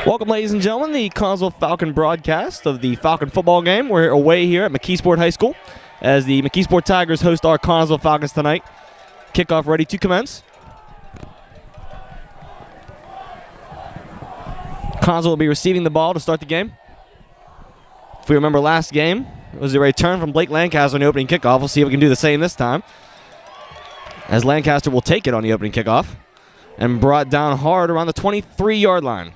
Welcome, ladies and gentlemen, the Connellsville Falcon broadcast of the Falcon football game. We're away here at McKeesport High School as the McKeesport Tigers host our Connellsville Falcons tonight. Kickoff ready to commence. Connellsville will be receiving the ball to start the game. If we remember last game, it was a return from Blake Lancaster on the opening kickoff. We'll see if we can do the same this time, as Lancaster will take it on the opening kickoff and brought down hard around the 23-yard line.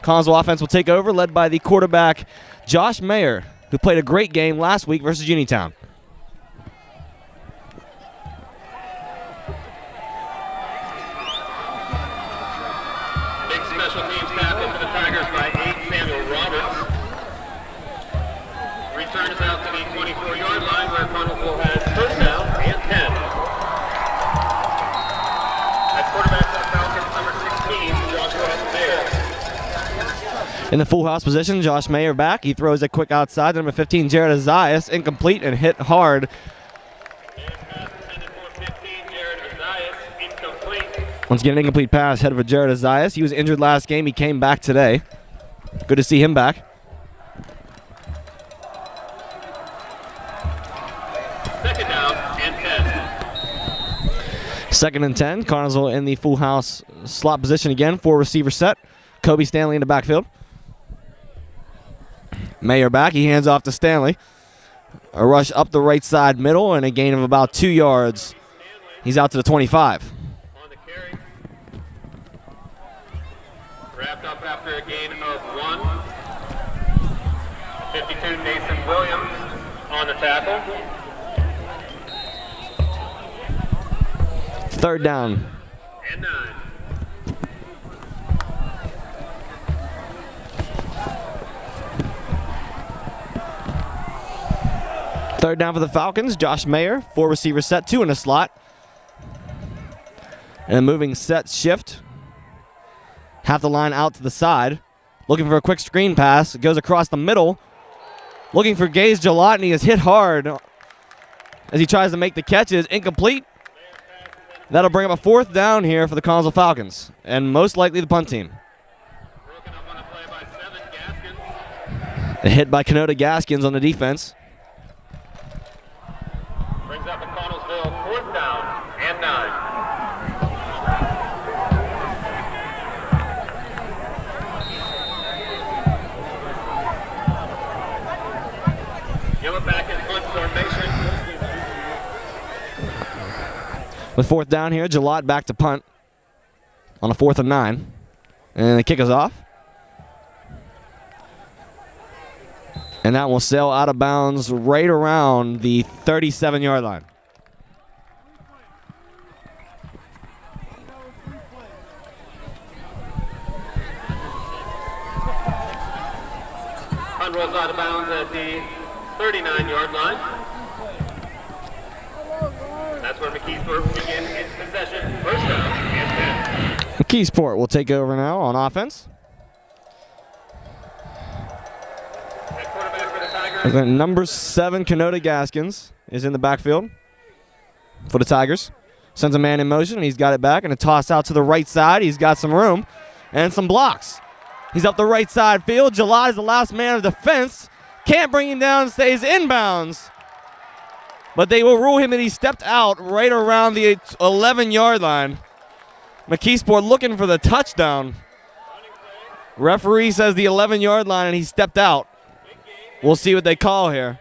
Connellsville offense will take over, led by the quarterback Josh Mayer, who played a great game last week versus Uniontown. Big special teams tackle for the Tigers by Samuel Roberts. Return is out to the 24-yard line where Connellsville has first down and 10. At quarterback for the Falcons, number 16, Joshua Mayer. In the full house position, Josh Mayer back. He throws it quick outside. Number 15, Jared Azias, incomplete and hit hard. Once again, an incomplete pass headed for Jared Azias. He was injured last game. He came back today. Good to see him back. Second down and 10. Second and 10. Connellsville in the full house slot position again. 4 receiver set. Kobe Stanley in the backfield. Mayer back. He hands off to Stanley. A rush up the right side middle and a gain of about 2 yards. He's out to the 25. On the carry. Wrapped up after a gain of 1. 52, Nathan Williams on the tackle. Third down. And 9. Third down for the Falcons. Josh Mayer, 4 receiver set, 2 in a slot. And a moving set shift. Half the line out to the side. Looking for a quick screen pass. It goes across the middle. Looking for Gaze Jalot, and he is hit hard as he tries to make the catches. Incomplete. That'll bring up a 4th down here for the Connellsville Falcons, and most likely the punt team. Broken up on the play by 7, Gaskins. A hit by Canota Gaskins on the defense. Brings up a Connellsville 4th down and 9. Give it back in punt formation. With 4th down here, Jalot back to punt on a 4th and 9. And the kick is off. And that will sail out of bounds right around the 37-yard line. Punt rolls out of bounds at the 39-yard line. That's where McKeesport begins its possession. First down and 10. McKeesport will take over now on offense. At quarterback for the Tigers. Number 7, Canota Gaskins, is in the backfield for the Tigers. Sends a man in motion, and he's got it back, and a toss out to the right side. He's got some room and some blocks. He's up the right side field. Jalot is the last man of defense. Can't bring him down, stays inbounds. But they will rule him that he stepped out right around the 11-yard line. McKeesport looking for the touchdown. Referee says the 11-yard line, and he stepped out. We'll see what they call here.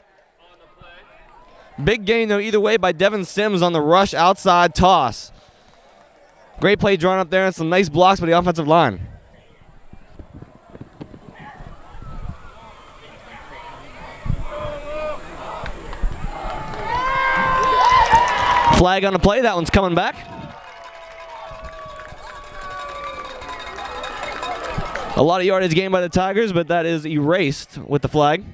Big gain, though, either way by Devin Sims on the rush outside toss. Great play drawn up there and some nice blocks by the offensive line. Flag on the play. That one's coming back. A lot of yardage gained by the Tigers, but that is erased with the flag.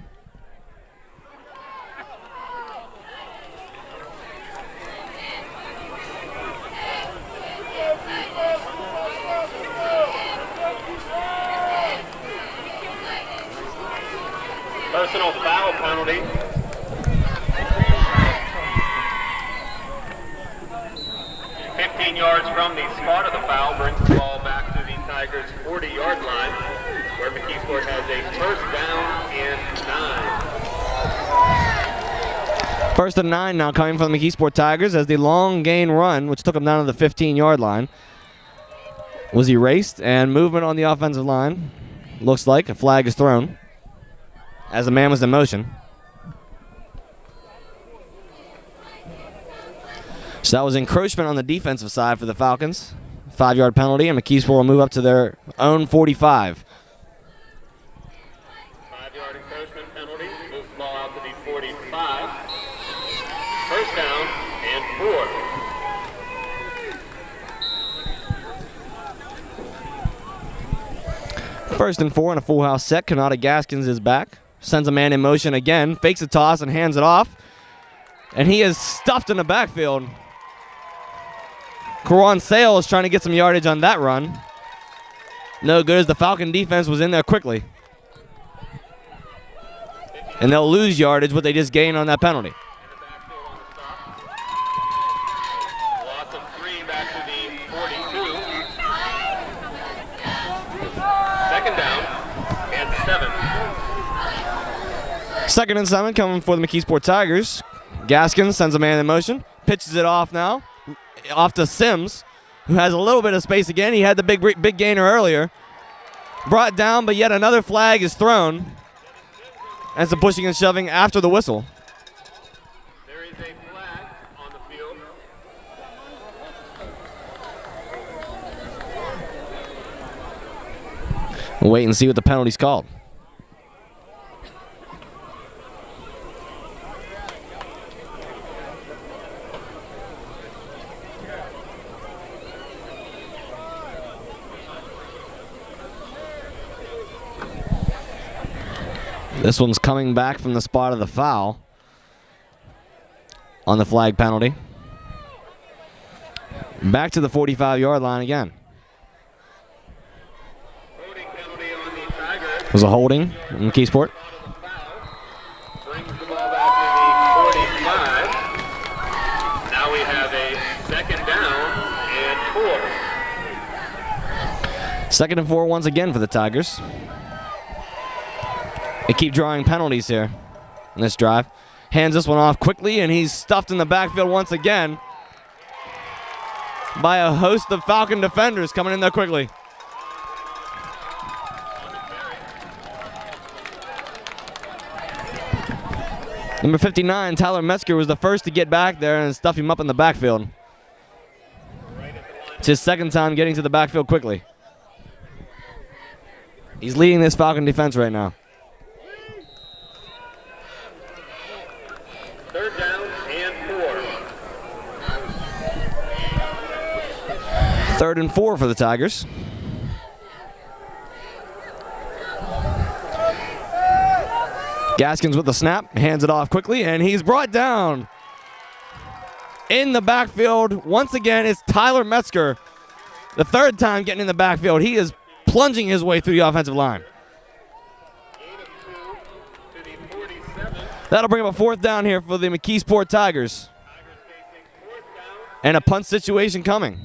Personal foul penalty. 15 yards from the spot of the foul brings the ball back to the Tigers' 40-yard line. where McKeesport has a first down and 9. First and 9 now coming from the McKeesport Tigers as the long gain run, which took them down to the 15-yard line, was erased, and movement on the offensive line. Looks like a flag is thrown as the man was in motion. So that was encroachment on the defensive side for the Falcons. 5-yard penalty, and McKeesport will move up to their own 45. 5-yard encroachment penalty. Moves the ball out to the 45. First down and 4. First and 4 on a full house set. Connellsville Gaskins is back. Sends a man in motion again. Fakes a toss and hands it off. And he is stuffed in the backfield. Karan Sale is trying to get some yardage on that run. No good as the Falcon defense was in there quickly. And they'll lose yardage, what they just gained on that penalty. Loss of 3 back to the 42. Second down and 7. Second and 7 coming for the McKeesport Tigers. Gaskins sends a man in motion. Pitches it off now. Off to Sims, who has a little bit of space again. He had the big gainer earlier. Brought down, but yet another flag is thrown. As the pushing and shoving after the whistle. There is a flag on the field. We'll wait and see what the penalty's called. This one's coming back from the spot of the foul on the flag penalty. Back to the 45-yard line again. Holding penalty on the Tigers. It was a holding in McKeesport. Brings the ball back to the 45. Now we have a second down and 4. Second and 4 once again for the Tigers. They keep drawing penalties here in this drive. Hands this one off quickly, and he's stuffed in the backfield once again by a host of Falcon defenders coming in there quickly. Number 59, Tyler Metzger, was the first to get back there and stuff him up in the backfield. It's his second time getting to the backfield quickly. He's leading this Falcon defense right now. Third down and 4. Third and 4 for the Tigers. Gaskins with the snap, hands it off quickly, and he's brought down. In the backfield, once again, it's Tyler Metzger. The third time getting in the backfield. He is plunging his way through the offensive line. That'll bring up a fourth down here for the McKeesport Tigers. And a punt situation coming.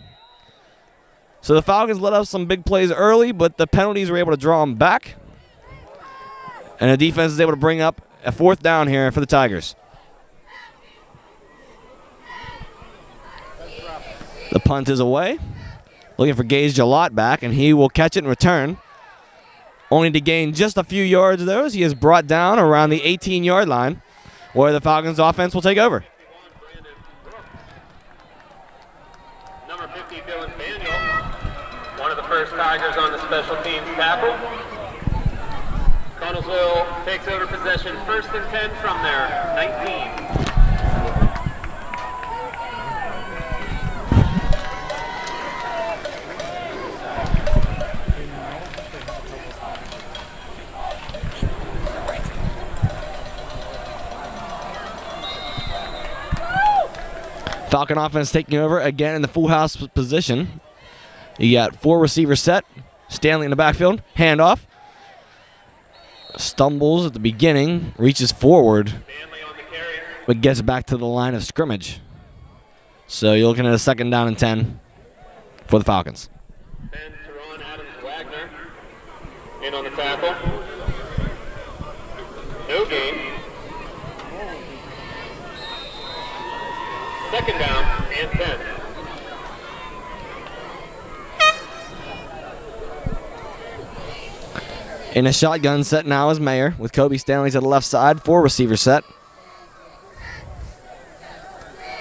So the Falcons let up some big plays early, but the penalties were able to draw them back. And the defense is able to bring up a fourth down here for the Tigers. The punt is away. Looking for Gage Jalot back, and he will catch it and return. Only to gain just a few yards there as he is brought down around the 18-yard line, where the Falcons offense will take over. Number 50, Dylan Daniel, one of the first Tigers on the special teams tackle. Connellsville takes over possession, 1st and 10 from their 19. Falcon offense taking over again in the full house position. You got 4 receivers set. Stanley in the backfield. Handoff. Stumbles at the beginning. Reaches forward. But gets back to the line of scrimmage. So you're looking at a 2nd down and 10 for the Falcons. Ben Teron Adams Wagner in on the tackle. tackle. No gain. Second down and 10. In a shotgun set now is Mayer with Kobe Stanley to the left side, 4 receiver set.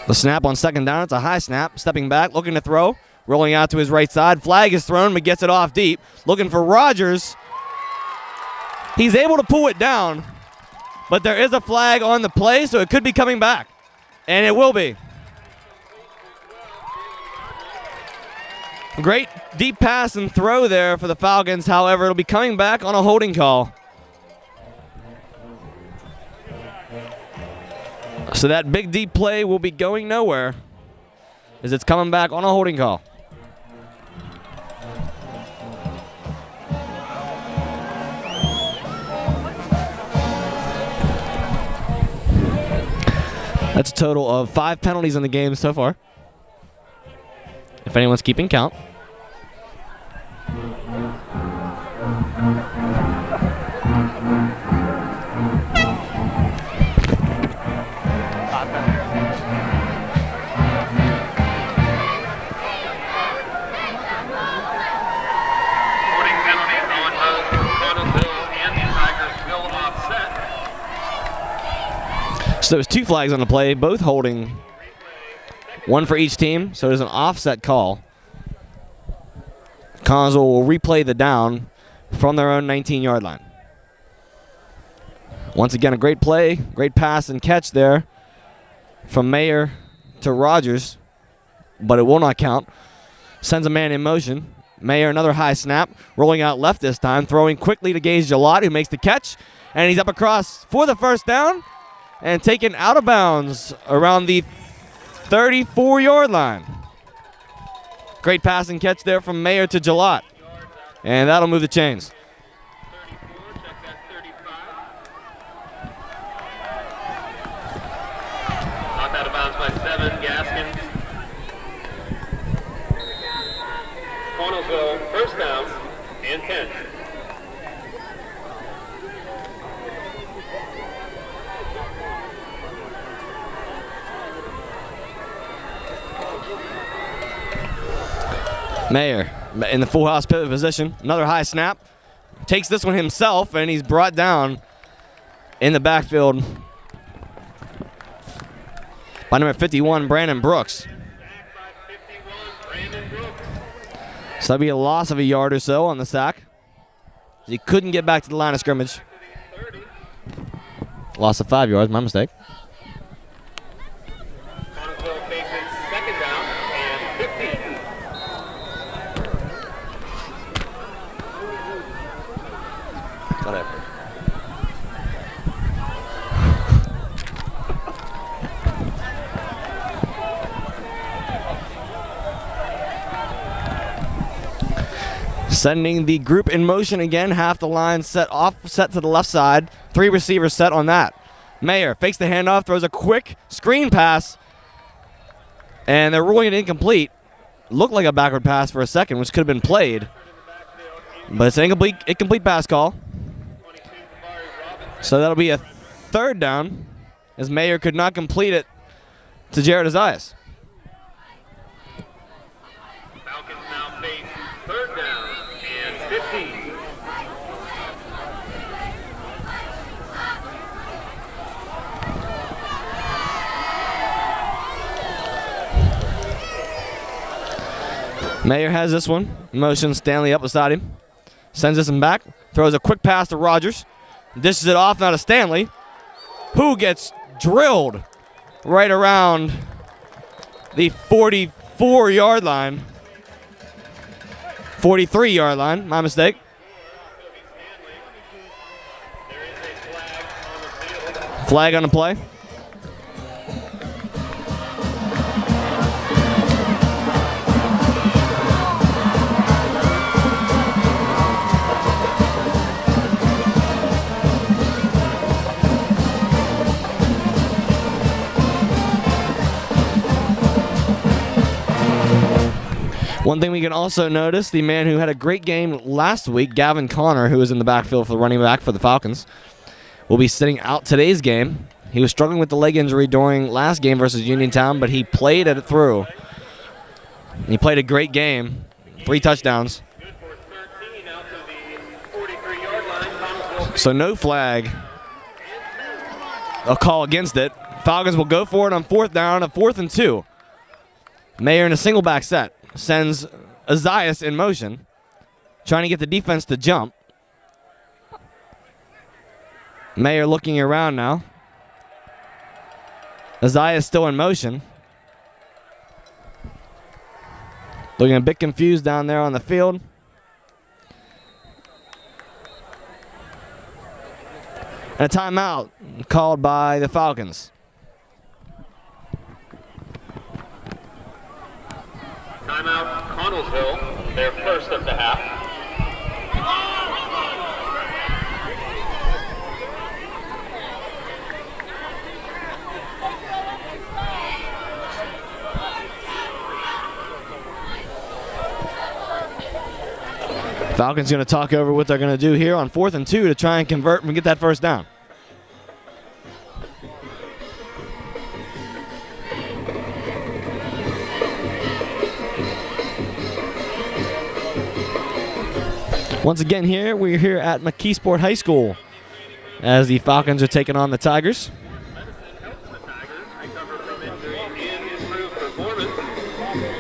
The snap on second down, it's a high snap. Stepping back, looking to throw. Rolling out to his right side. Flag is thrown, but gets it off deep. Looking for Rogers. He's able to pull it down, but there is a flag on the play, so it could be coming back. And it will be. Great deep pass and throw there for the Falcons. However, it'll be coming back on a holding call. So that big deep play will be going nowhere as it's coming back on a holding call. That's a total of 5 penalties in the game so far, if anyone's keeping count. So there's 2 flags on the play, both holding, 1 for each team, so there's an offset call. Connellsville will replay the down from their own 19-yard line. Once again, a great play, great pass and catch there from Mayer to Rogers, but it will not count. Sends a man in motion. Mayer, another high snap, rolling out left this time, throwing quickly to Gage Jalot, who makes the catch, and he's up across for the first down and taken out of bounds around the 34-yard line. Great pass and catch there from Mayer to Jalot, and that'll move the chains. 34, check that 35. Knocked out of bounds by 7, Gaskins. Connellsville, first down and 10. Mayer in the full house pivot position. Another high snap. Takes this one himself, and he's brought down in the backfield by number 51, Brandon Brooks. So that'll be a loss of a yard or so on the sack. He couldn't get back to the line of scrimmage. Loss of 5 yards, my mistake. Connellsville faces second down and 15. Whatever. Sending the group in motion again. Half the line set to the left side. 3 receivers set on that. Mayer fakes the handoff, throws a quick screen pass, and they're ruling it incomplete. Looked like a backward pass for a second, which could have been played, but it's an incomplete pass call. So that'll be a third down, as Mayer could not complete it to Jared Azias. Falcons now face third down and 15. Mayer has this one. Motion Stanley up beside him. Sends this one back. Throws a quick pass to Rogers. Dishes it off now to Stanley, who gets drilled right around the 44-yard line. 43-yard line, my mistake. Flag on the play. One thing we can also notice, the man who had a great game last week, Gavin Connor, who was in the backfield for the running back for the Falcons, will be sitting out today's game. He was struggling with the leg injury during last game versus Uniontown, but he played it through. He played a great game, 3 touchdowns. So no flag. A call against it. Falcons will go for it on 4th down, a 4th and 2. Mayer in a single back set sends Azias in motion, trying to get the defense to jump. Mayer looking around now. Azias still in motion. Looking a bit confused down there on the field. And a timeout called by the Falcons. Timeout, Connellsville, their first of the half. Falcons going to talk over what they're going to do here on 4th and 2 to try and convert and get that first down. Once again we're here at McKeesport High School as the Falcons are taking on the Tigers. To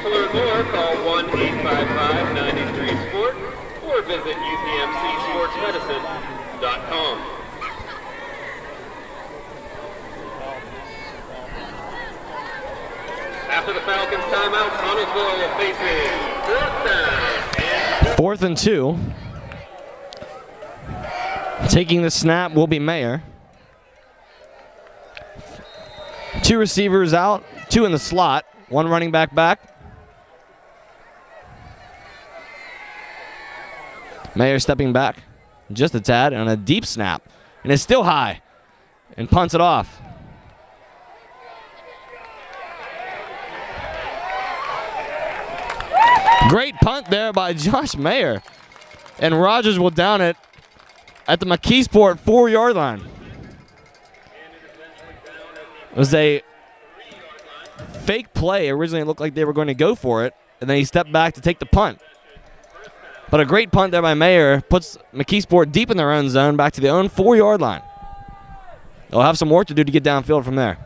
learn more, call 1-855-93-SPORT or visit upmcsportsmedicine.com. After the Falcons timeout, Connellsville faces 4th down. 4th and 2. Taking the snap will be Mayer. 2 receivers out, 2 in the slot, 1 running back back. Mayer stepping back just a tad on a deep snap, and it's still high and punts it off. Great punt there by Josh Mayer, and Rogers will down it at the McKeesport 4-yard line. It was a fake play. Originally it looked like they were going to go for it, and then he stepped back to take the punt. But a great punt there by Mayer puts McKeesport deep in their own zone, back to their own 4-yard line. They'll have some work to do to get downfield from there.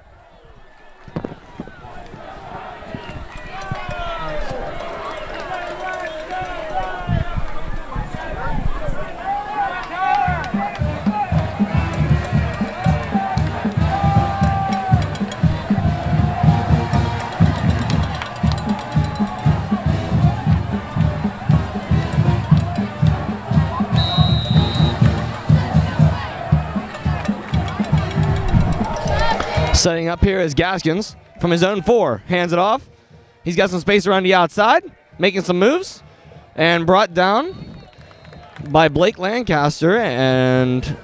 Setting up here is Gaskins from his own 4. Hands it off. He's got some space around the outside, making some moves, and brought down by Blake Lancaster and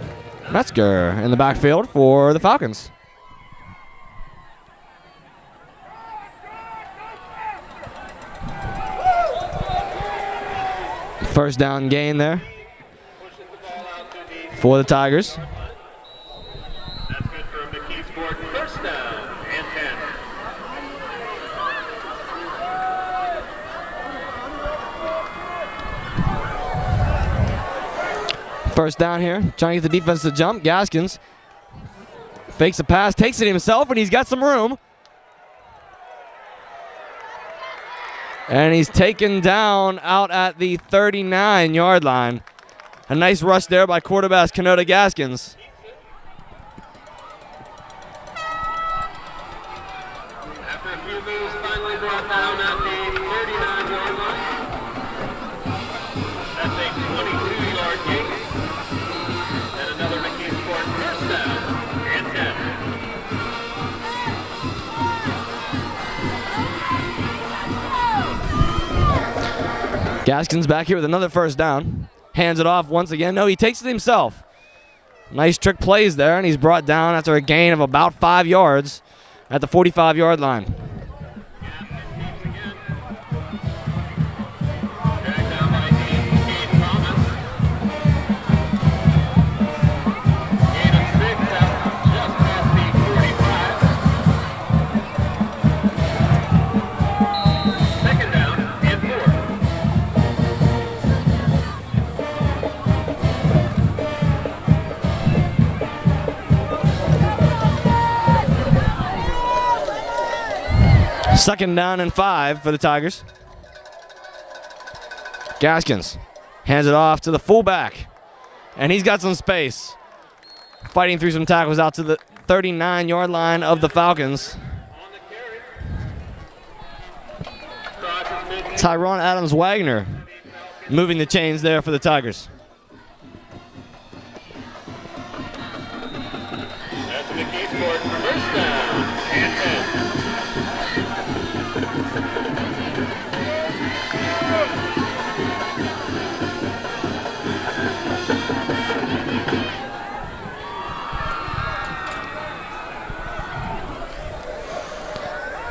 Metzger in the backfield for the Falcons. First down gain there for the Tigers. First down here, trying to get the defense to jump. Gaskins fakes a pass, takes it himself, and he's got some room. And he's taken down out at the 39-yard line. A nice rush there by quarterback Canota Gaskins. After a few moves, finally brought down at the 39-yard line. That's a 22-yard gain. And another McKeesport first down and 10. Gaskins back here with another first down. Hands it off once again. No, he takes it himself. Nice trick plays there, and he's brought down after a gain of about 5 yards at the 45-yard line. Second down and 5 for the Tigers. Gaskins hands it off to the fullback, and he's got some space. Fighting through some tackles out to the 39-yard line of the Falcons. Tyrone Adams-Wagner moving the chains there for the Tigers. That's the McKeesport first down and 10.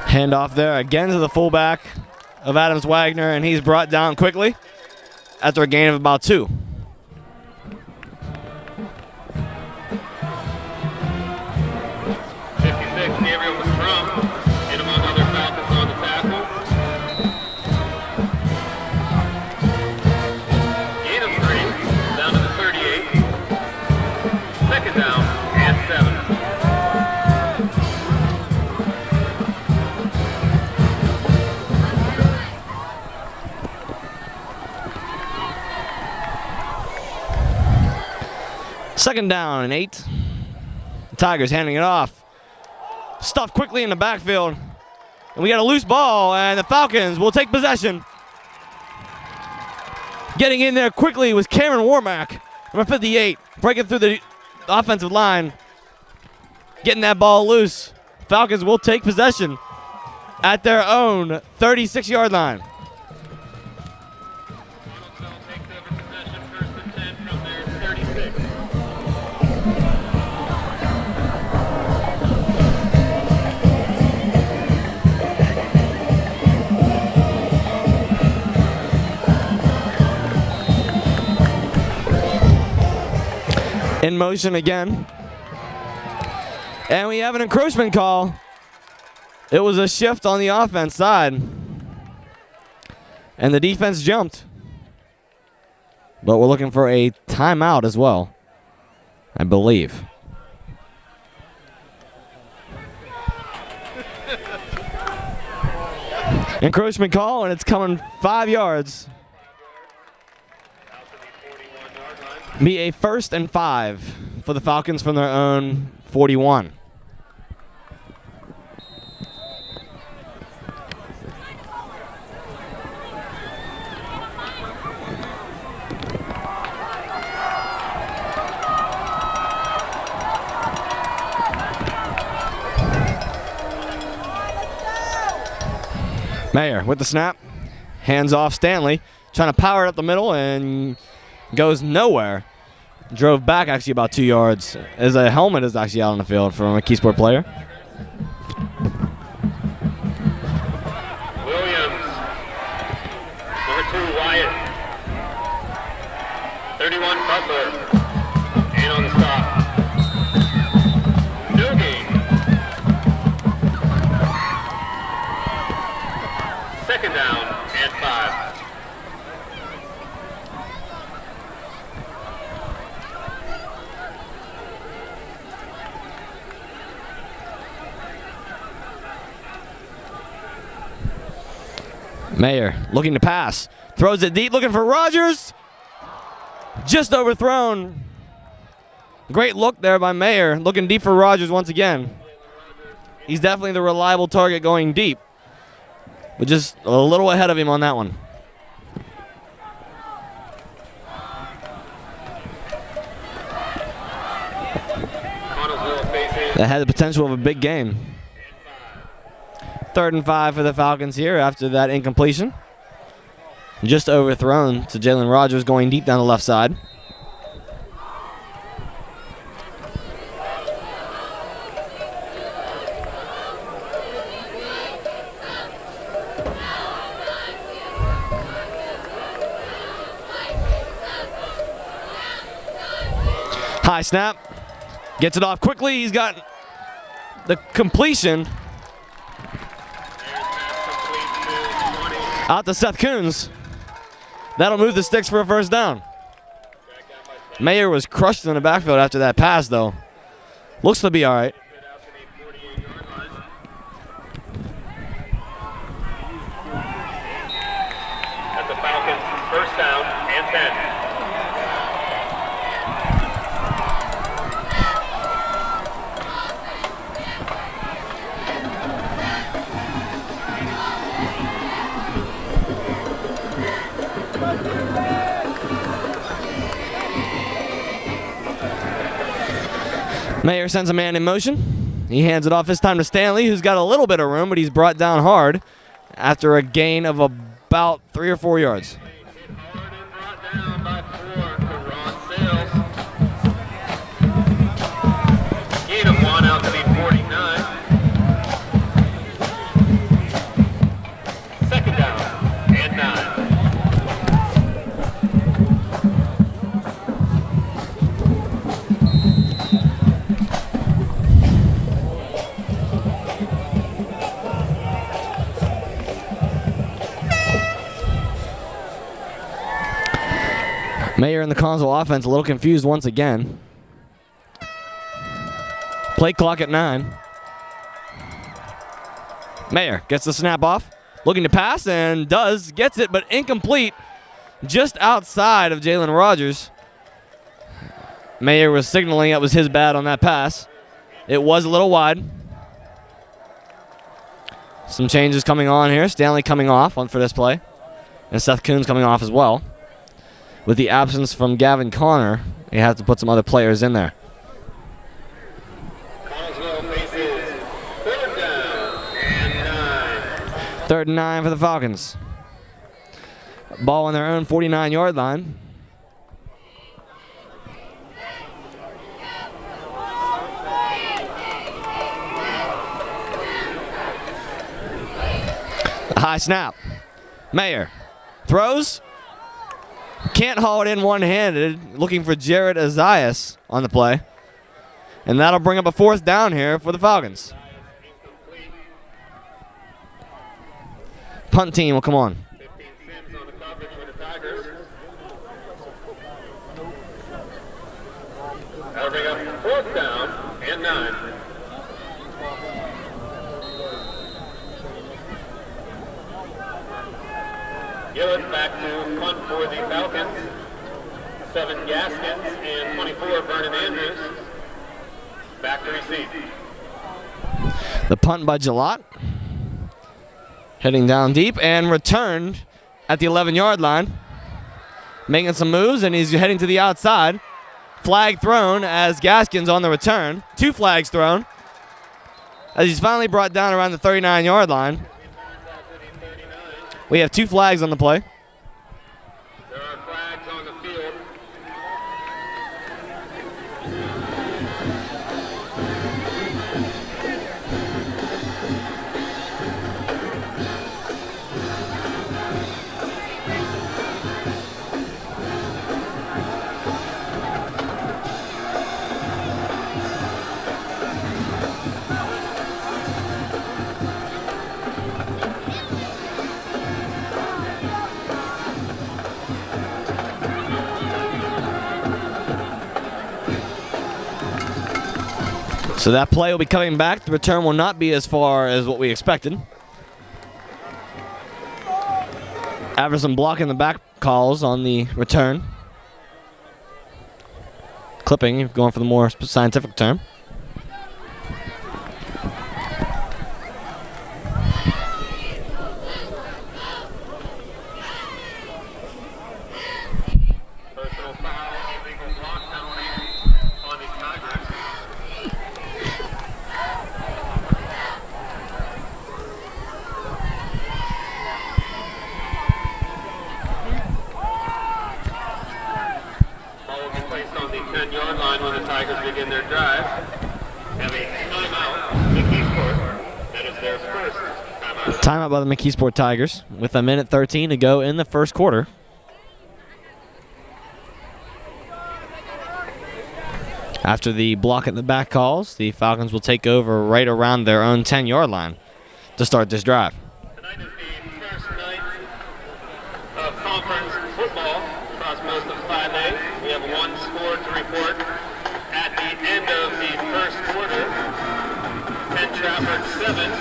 Handoff there again to the fullback of Adams-Wagner, and he's brought down quickly after a gain of about 2. Gabriel was from, and among other Falcons on the tackle. Gain of 3, down to the 38. Second down and 7. Second down and 8. The Tigers handing it off. Stuffed quickly in the backfield. And we got a loose ball, and the Falcons will take possession. Getting in there quickly was Cameron Warmack, number 58, breaking through the offensive line. Getting that ball loose. Falcons will take possession at their own 36-yard line. Connellsville takes over possession, first and 10 from their 36. In motion again. And we have an encroachment call. It was a shift on the offense side. And the defense jumped. But we're looking for a timeout as well, I believe. Encroachment call, and it's coming 5 yards. Be a 1st and 5 for the Falcons from their own 41. Mayer with the snap, hands off Stanley, trying to power it up the middle and goes nowhere. Drove back actually about 2 yards as a helmet is actually out on the field from a McKeesport player. Williams, number 2 Wyatt, 31 Butler, and on the stop. No gain. Second down and 5. Mayer looking to pass. Throws it deep, looking for Rogers. Just overthrown. Great look there by Mayer, looking deep for Rogers once again. He's definitely the reliable target going deep, but just a little ahead of him on that one. That had the potential of a big game. 3rd and 5 for the Falcons here after that incompletion. Just overthrown to Jalen Rogers going deep down the left side. High snap. Gets it off quickly. He's got the completion. Out to Seth Coons. That'll move the sticks for a 1st down. Mayer was crushed in the backfield after that pass, though. Looks to be all right. 10. Mayer sends a man in motion. He hands it off this time to Stanley, who's got a little bit of room, but he's brought down hard after a gain of about 3 or 4 yards. Hard and brought down by 4 to Ron Sales. Gain of 1 out to the 49. Second down and 9. Mayer and the Connellsville offense a little confused once again. Play clock at 9. Mayer gets the snap off, looking to pass, and gets it, but incomplete, just outside of Jalen Rogers. Mayer was signaling it was his bad on that pass. It was a little wide. Some changes coming on here. Stanley coming off for this play, and Seth Coons coming off as well. With the absence from Gavin Connor, they have to put some other players in there. Connellsville faces 3rd down and 9. 3rd and 9 for the Falcons. Ball on their own 49-yard line. A high snap. Mayer throws. Can't haul it in one-handed, looking for Jared Azias on the play. And that'll bring up a 4th down here for the Falcons. Punt team will come on. 15 Sims on the coverage for the Tigers. That'll bring up 4th down and 9. Gillett back to punt for the Falcons. 7 Gaskins and 24 Vernon Andrews. Back to receive. The punt by Gillott. Heading down deep and returned at the 11-yard line. Making some moves, and he's heading to the outside. Flag thrown as Gaskins on the return. 2 flags thrown as he's finally brought down around the 39-yard line. We have 2 flags on the play. There are flags on the field. So that play will be coming back. The return will not be as far as what we expected. After some blocking the back calls on the return. Clipping, going for the more scientific term. Personal foul, illegal block penalty on the Tigers. Ball will be placed on the 10-yard line when the Tigers begin their drive. Have a timeout, McKeesport. That is their first timeout. Timeout by the McKeesport Tigers with 1:13 to go in the first quarter. After the block at the back calls, the Falcons will take over right around their own 10-yard line to start this drive. Tonight is the first night of conference football across most of 5A. We have 1 score to report at the end of the first quarter. Penn Trafford 7,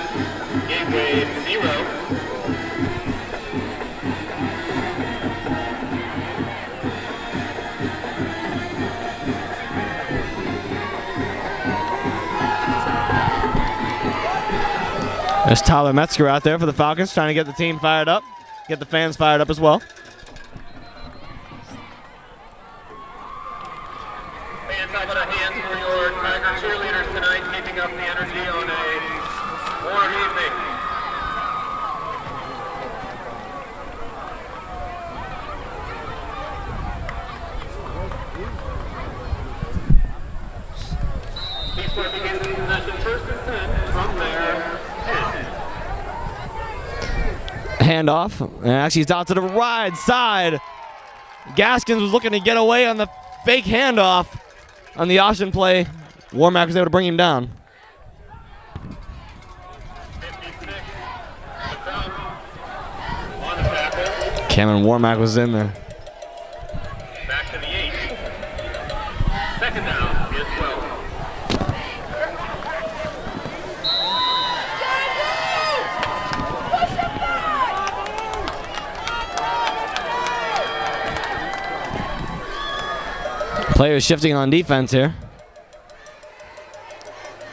Gateway 0. There's Tyler Metzger out there for the Falcons, trying to get the team fired up, get the fans fired up as well. Fans, how about a hand for your Tiger cheerleaders tonight, keeping up the energy on a warm evening. McKeesport begins in possession, 1st and 10 from their 10. Handoff, and actually he's out to the right side. Gaskins was looking to get away on the fake handoff on the option play. Warmack was able to bring him down. 56, on the tackle. Cameron Warmack was in there. Back to the 8. 2nd down is 12. Players shifting on defense here.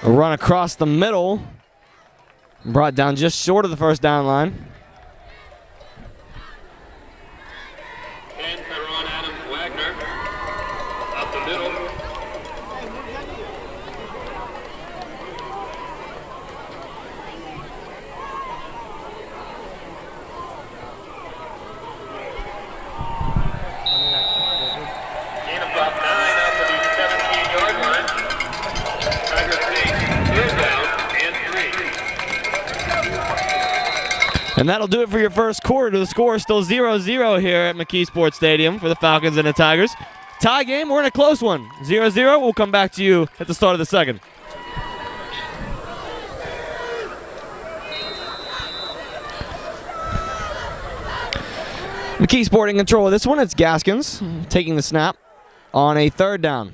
A run across the middle. Brought down just short of the 1st down line. And Tyrone Adams Wagner up the middle. Gain of about 9 up to the 17-yard line. Tigers take 2 down and 3. And that'll do it for your first quarter. The score is still 0-0 here at McKeesport Stadium for the Falcons and the Tigers. Tie game, we're in a close one. 0-0. We'll come back to you at the start of the second. McKeesport in control of this one. It's Gaskins taking the snap on a 3rd down.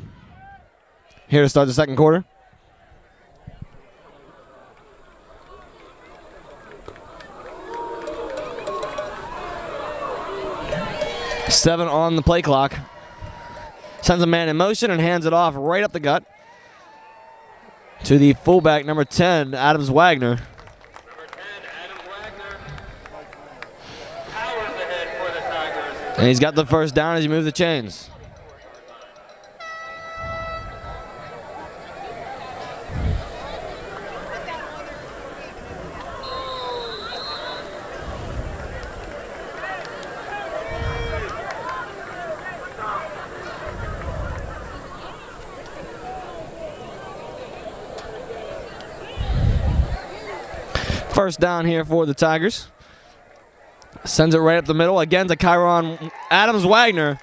Here to start the second quarter. Seven on the play clock. Sends a man in motion and hands it off right up the gut to the fullback, number 10, Adams Wagner. Number 10, Adams Wagner. Powers ahead for the Tigers. And he's got the 1st down as you move the chains. First down here for the Tigers. Sends it right up the middle. Again to Kyron Adams Wagner.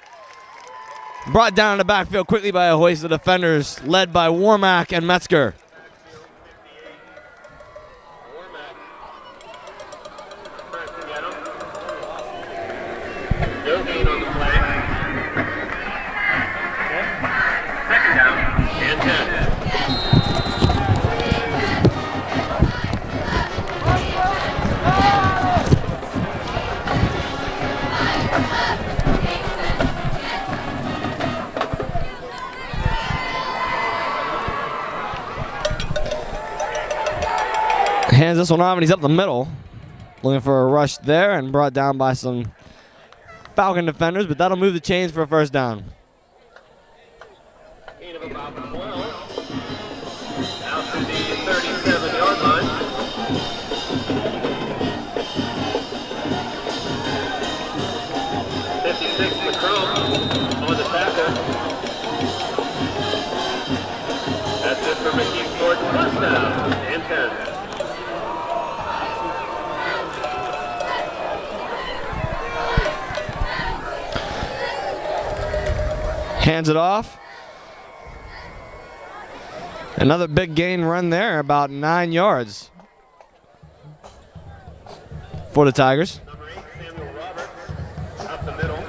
Brought down in the backfield quickly by a hoist of defenders led by Warmack and Metzger. Warmack. Trying to get him. No gain on the play. 2nd down and 10. Hands this one off and he's up the middle. Looking for a rush there and brought down by some Falcon defenders, but that'll move the chains for a 1st down. Gain of about 12. Out to the 37-yard line. On the tackle. That's it for McKeesport. 1st down and 10. Hands it off. Another big gain run there, about 9 yards for the Tigers. Number 8, Samuel Roberts, up the middle.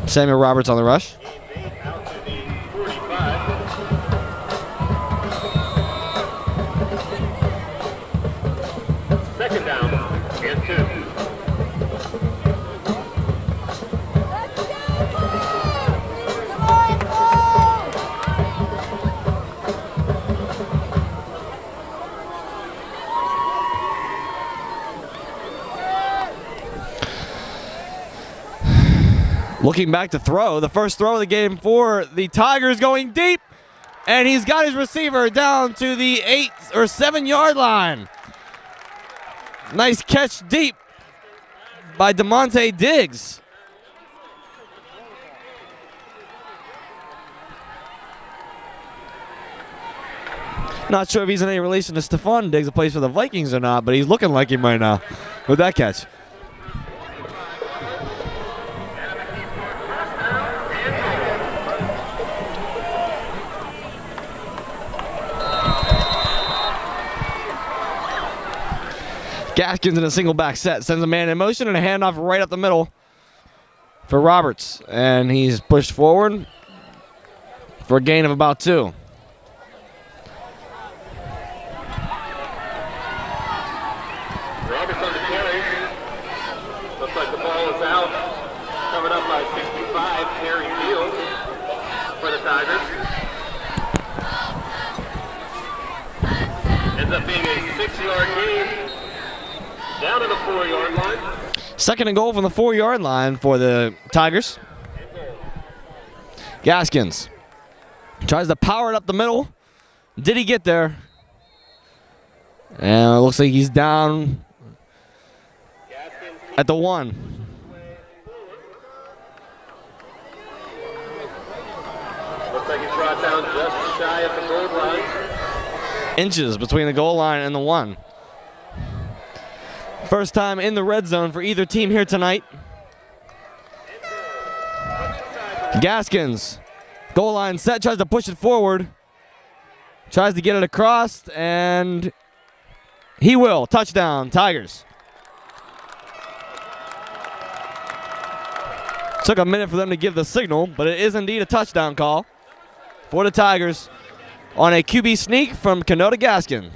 Samuel Roberts on the rush. Gain 8 out to the 45. Second down and 2. Looking back to throw. The first throw of the game for the Tigers, going deep. And he's got his receiver down to the 8 or 7 yard line. Nice catch deep by DeMonte Diggs. Not sure if he's in any relation to Stephon Diggs, who plays for the Vikings or not, but he's looking like he might now with that catch. Gaskins in a single back set, sends a man in motion and a handoff right up the middle for Roberts. And he's pushed forward for a gain of about 2. Roberts on the carry. Looks like the ball is out. Covered up by 65, Terry Fields for the Tigers. Ends up being a 6-yard gain. Down to the 4-yard line. Second and goal from the 4-yard line for the Tigers. Gaskins tries to power it up the middle. Did he get there? And it looks like he's down at the 1. Looks like he's brought down just shy of the goal line. Inches between the goal line and the 1. First time in the red zone for either team here tonight. Gaskins, goal line set, tries to push it forward. Tries to get it across, and he will. Touchdown, Tigers. Took a minute for them to give the signal, but it is indeed a touchdown call for the Tigers on a QB sneak from Connellsville Gaskin.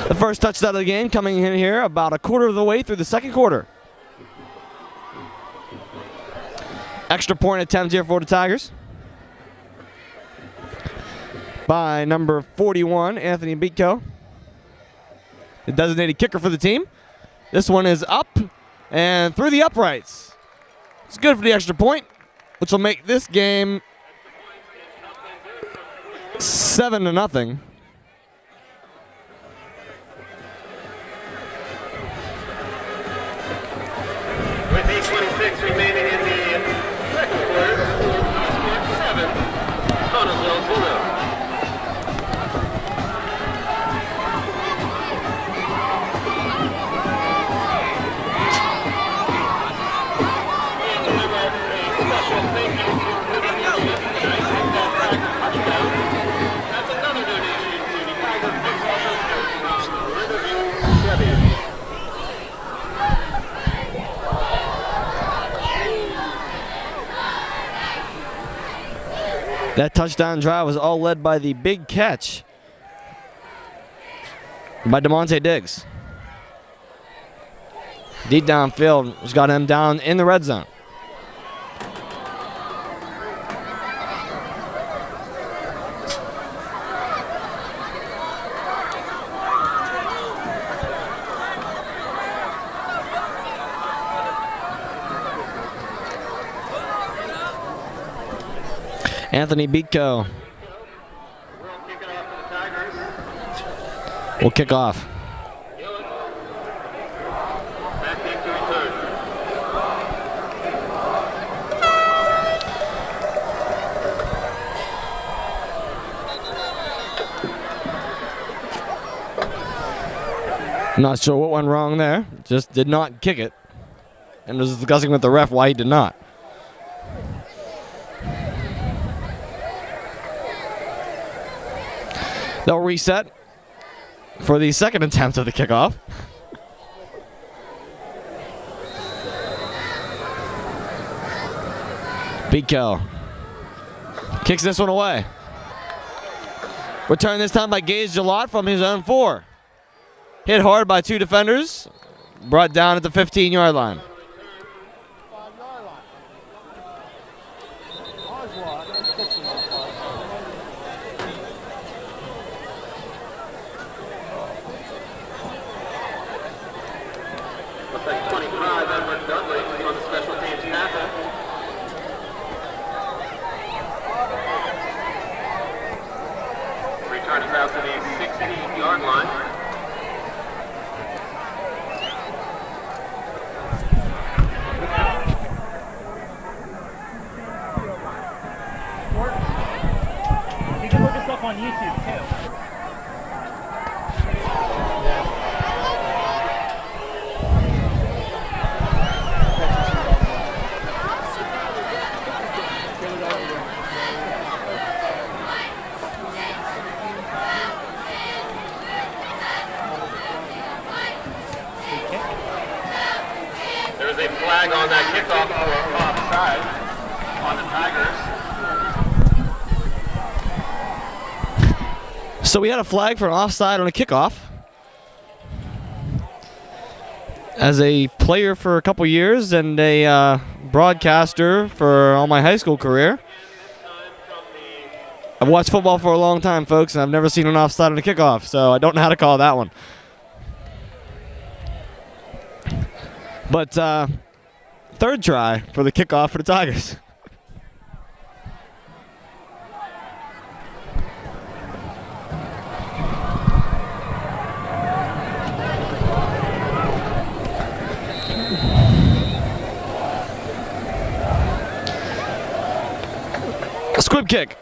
The first touchdown of the game coming in here about a quarter of the way through the second quarter. Extra point attempt here for the Tigers by number 41, Anthony Beatco, the designated kicker for the team. This one is up and through the uprights. It's good for the extra point, which will make this game 7-0. With 8:26 remaining in the second quarter, McKeesport 7, Connellsville 0. And remember, a special thank you to the audience tonight with that touchdown. That's another donation to the Tiger Football Center from Riverview, Chevy. That touchdown drive was all led by the big catch by DeMonte Diggs. Deep downfield, which got him down in the red zone. Anthony Beatco will kick off. Back deep to return. Not sure what went wrong there. Just did not kick it. And was discussing with the ref why he did not. They'll reset for the second attempt of the kickoff. Beatco kicks this one away. Return this time by Gage Gillot from his own 4. Hit hard by 2 defenders. Brought down at the 15-yard line. That's 25, Edward Dudley on the special teams tackle. Return is out to the 16-yard line. You can look us up on YouTube too. There is a flag on that kickoff for offside on the Tigers. So we had a flag for an offside on a kickoff. As a player for a couple years and a broadcaster for all my high school career, I've watched football for a long time, folks, and I've never seen an offside on a kickoff, so I don't know how to call that one. But third try for the kickoff for the Tigers. A squib kick.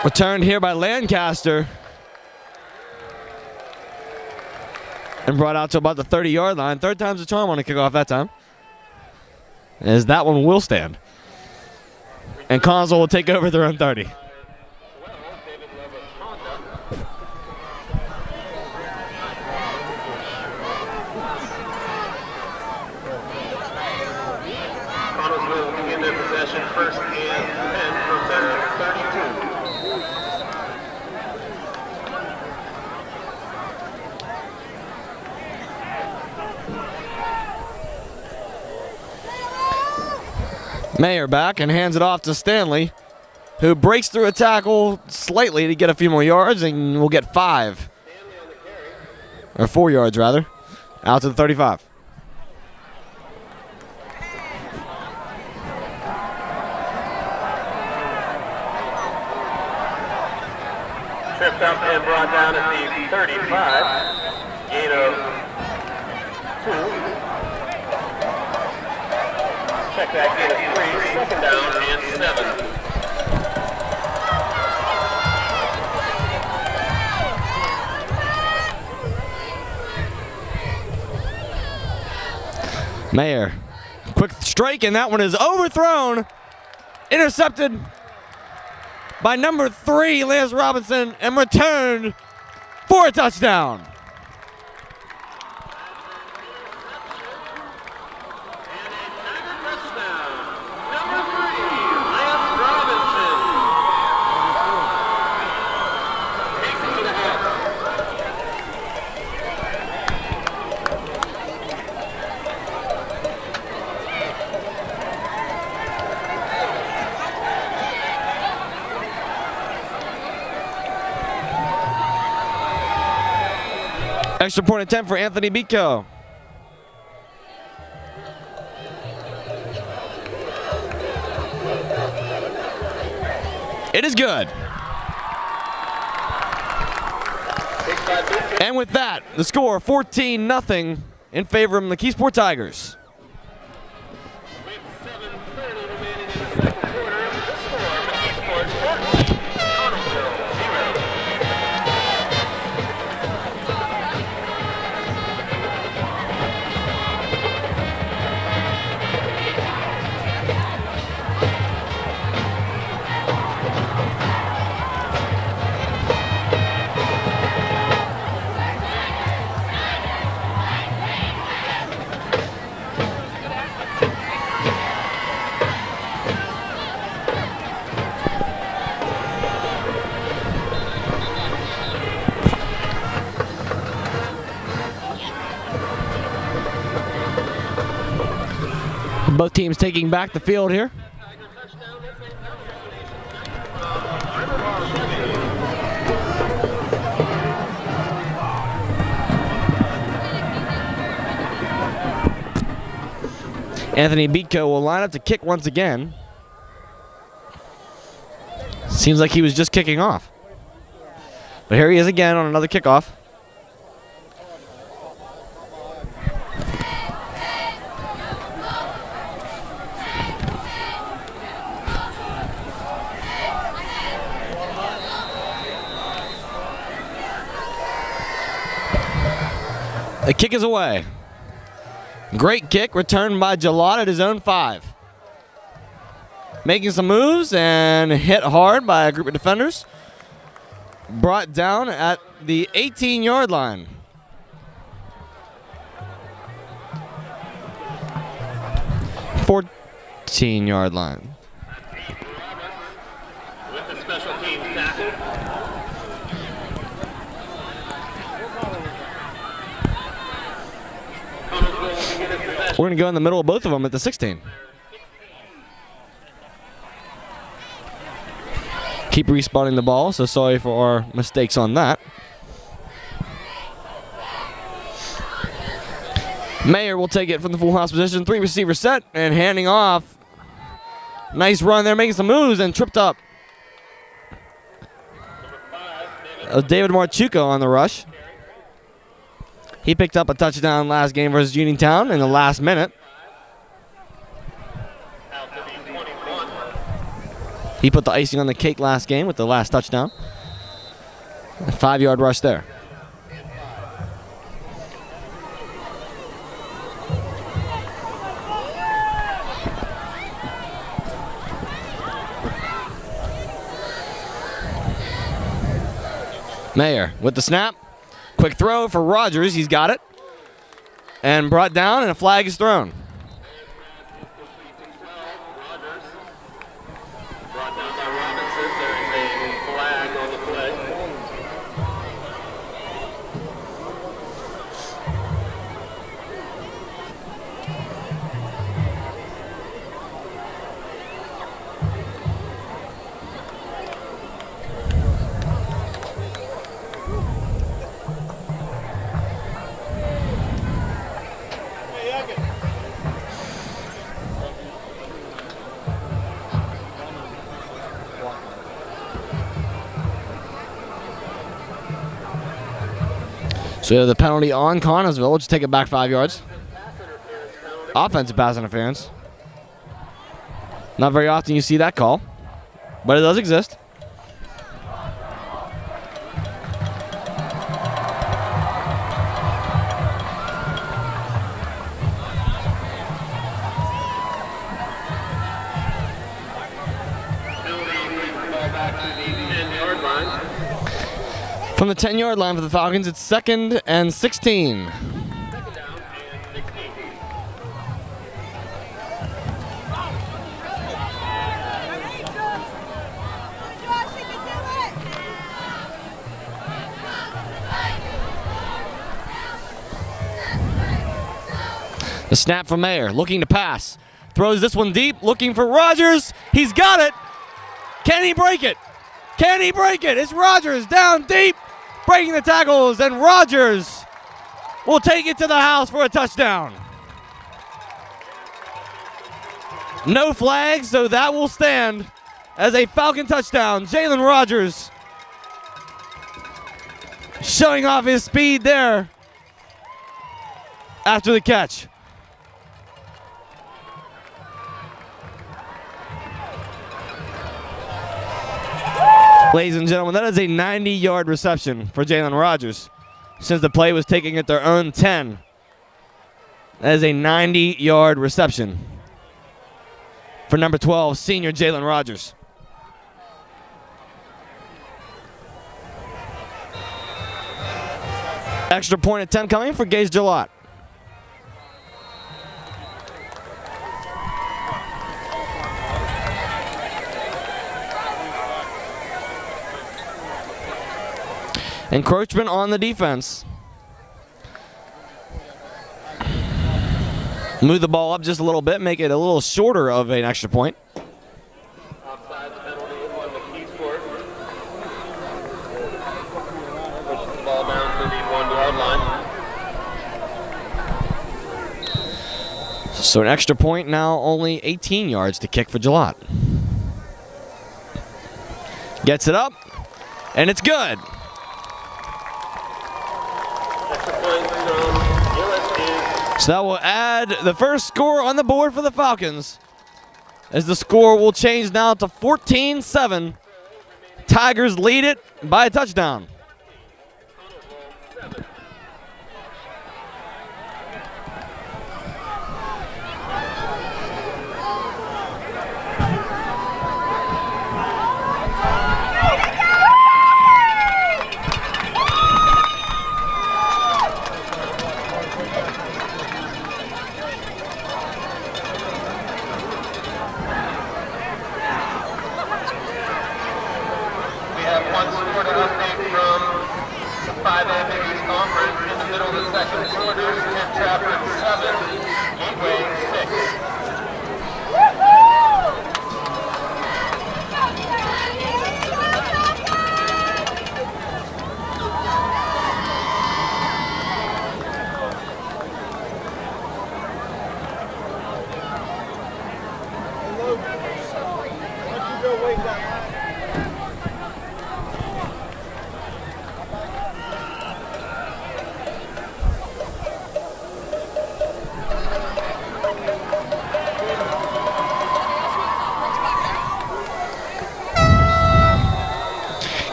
Returned here by Lancaster. And brought out to about the 30-yard line. Third time's a charm on a kickoff that time. As that one will stand. And Connellsville will take over their own 30. Connellsville will begin their possession first and 10 from their 32. Mayer back and hands it off to Stanley, who breaks through a tackle slightly to get a few more yards and will get 5. Or 4 yards, rather. Out to the 35. Tripped up and brought down at the 35. Gain of 2. Check that gain of 3. Second down and 7. Mayer, quick strike, and that one is overthrown. Intercepted by number 3, Lance Robinson, and returned for a touchdown. Extra point attempt for Anthony Biko. It is good. And with that, the score 14-0 in favor of the McKeesport Tigers. With 7:30 remaining in the second quarter, the score, McKeesport 14, Connellsville 0. Both teams taking back the field here. Anthony Bitko will line up to kick once again. Seems like he was just kicking off. But here he is again on another kickoff. The kick is away. Great kick returned by Jalot at his own 5. Making some moves and hit hard by a group of defenders. Brought down at the 18-yard line. Fourteen-yard line. With the special teams tackle. We're going to go in the middle of both of them at the 16. Keep respawning the ball, so sorry for our mistakes on that. Mayer will take it from the full house position. 3 receiver set and handing off. Nice run there, making some moves and tripped up. David Marchuka on the rush. He picked up a touchdown last game versus Uniontown in the last minute. He put the icing on the cake last game with the last touchdown. A 5-yard rush there. Mayer with the snap. Quick throw for Rogers. He's got it. And brought down, and a flag is thrown. So we have the penalty on Connellsville. We'll just take it back 5 yards. Offensive pass interference. Not very often you see that call, but it does exist. From the 10-yard line for the Falcons, it's 2nd and 16. The snap from Mayer, looking to pass. Throws this one deep, looking for Rogers. He's got it. Can he break it? Can he break it? It's Rogers down deep, breaking the tackles, and Rogers will take it to the house for a touchdown. No flags, so that will stand as a Falcon touchdown. Jalen Rogers showing off his speed there after the catch. Ladies and gentlemen, that is a 90-yard reception for Jalen Rogers. Since the play was taking at their own 10. That is a 90-yard reception for number 12, senior Jalen Rogers. Extra point attempt coming for Gage Jalot. Encroachment on the defense. Move the ball up just a little bit, make it a little shorter of an extra point. Offside penalty on McKeesport. Pushes the ball down to the 1-yard line. So an extra point, now only 18 yards to kick for Gillott. Gets it up, and it's good. So that will add the first score on the board for the Falcons, as the score will change now to 14-7. Tigers lead it by a touchdown.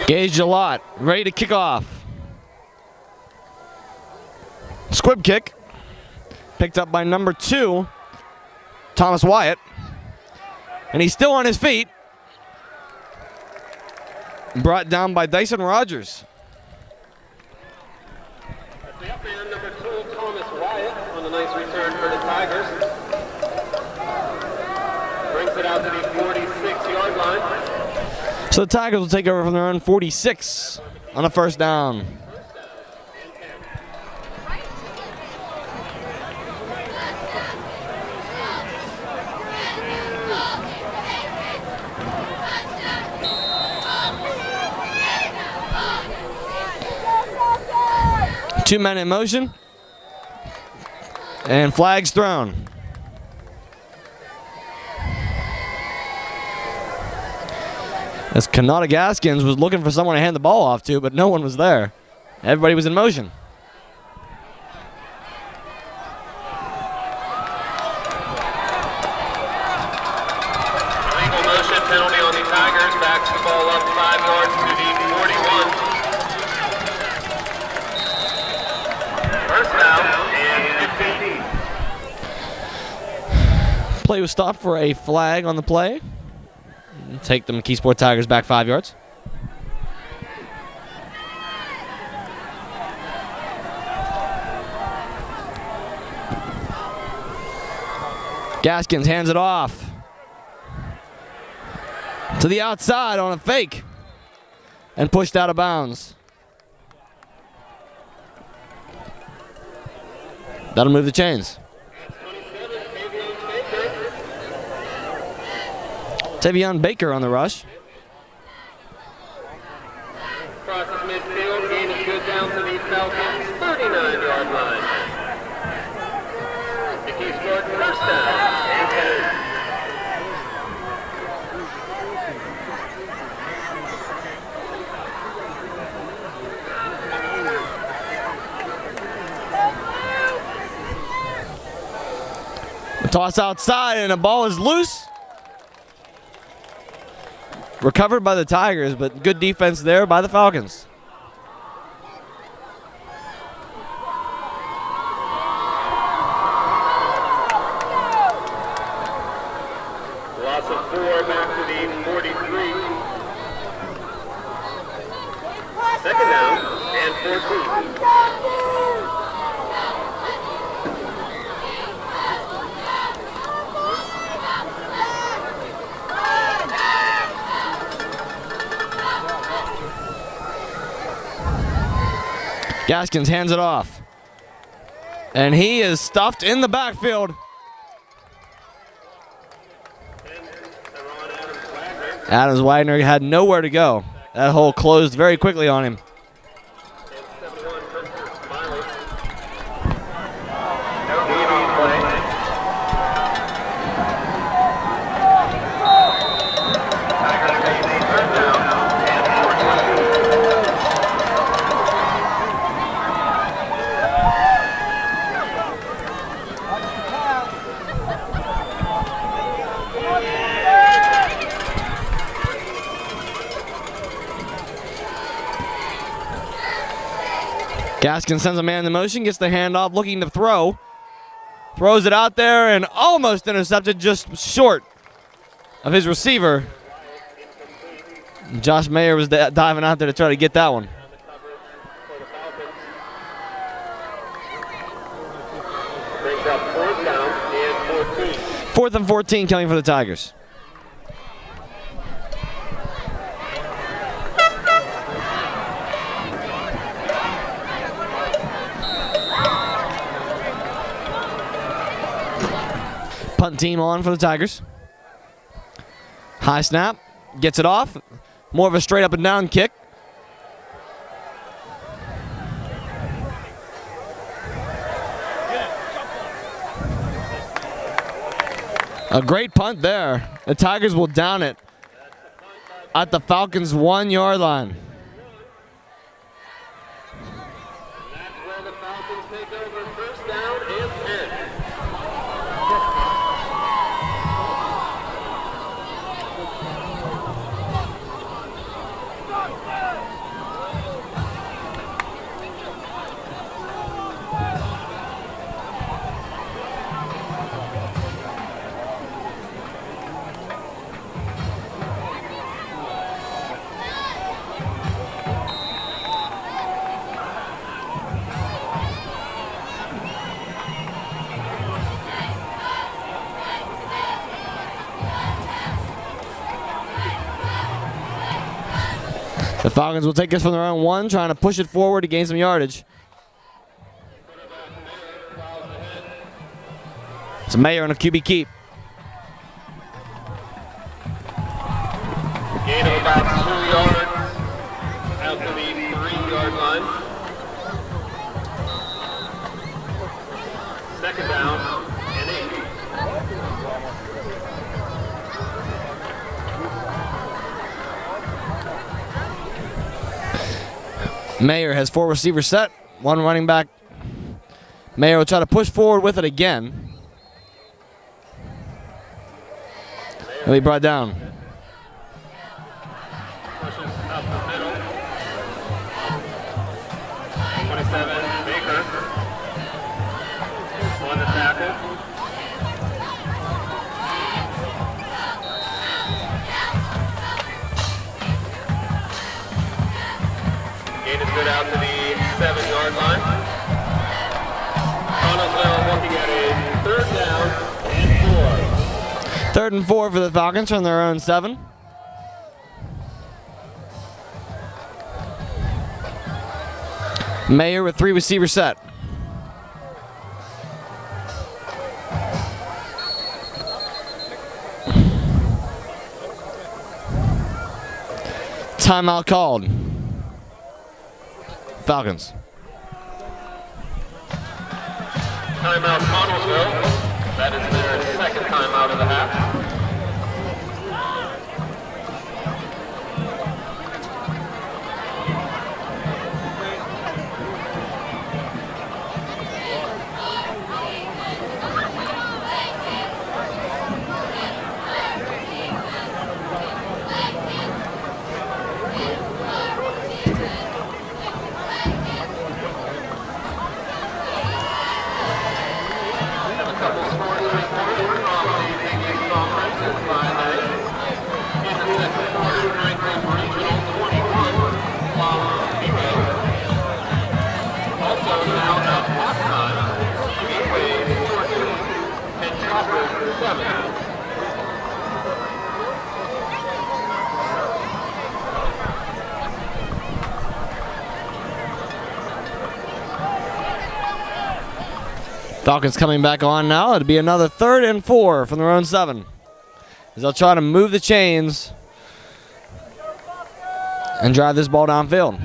Gage Gillott ready to kick off. Squib kick picked up by number 2, Thomas Wyatt. And he's still on his feet. Brought down by Dyson Rogers. And number 2, Thomas Wyatt, on a nice return for the Tigers. Brings it out to the 46-yard line. So the Tigers will take over from their own 46 on a first down. Two men in motion, and flags thrown. As Connellsville was looking for someone to hand the ball off to, but no one was there. Everybody was in motion. Illegal motion penalty on the Tigers. Backs the ball up 5 yards to the 41. First down and 15. Play was stopped for a flag on the play. Take the McKeesport Tigers back 5 yards. Gaskins hands it off to the outside on a fake and pushed out of bounds. That'll move the chains. Tavion Baker on the rush. Crosses midfield, gain is good down to the Falcons' 39-yard line. McKeesport first down and 10. Toss outside and the ball is loose. Recovered by the Tigers, but good defense there by the Falcons. loss of 4 back to the 43. Second down and 14. Gaskins hands it off. And he is stuffed in the backfield. Adams Wagner had nowhere to go. That hole closed very quickly on him. Gaskins sends a man in motion, gets the handoff, looking to throw. Throws it out there and almost intercepted, just short of his receiver. Josh Mayer was diving out there to try to get that one. Brings up 4th down and 14. 4th and 14 coming for the Tigers. Punt team on for the Tigers. High snap, gets it off. More of a straight up and down kick. A great punt there. The Tigers will down it at the Falcons' 1-yard line. That's where the Falcons take over 1st down and 10. The Falcons will take this from their own 1, trying to push it forward to gain some yardage. It's Mayer on a QB keep. Gain of about 2 yards out to the 3-yard line. 2nd down and 8. Mayer has 4 receivers set, 1 running back. Mayer will try to push forward with it again. He'll be brought down. Pushes up the middle. 27, Baker. On the tackle. Gain is good out to the 7-yard line. Connellsville looking at a 3rd down and 4. 3rd and 4 for the Falcons from their own 7. Mayer with 3 receivers set. Timeout called. Falcons. Timeout Connellsville. That is their 2nd timeout of the half. Falcons coming back on now. It'll be another 3rd and 4 from their own 7. As they'll try to move the chains and drive this ball downfield.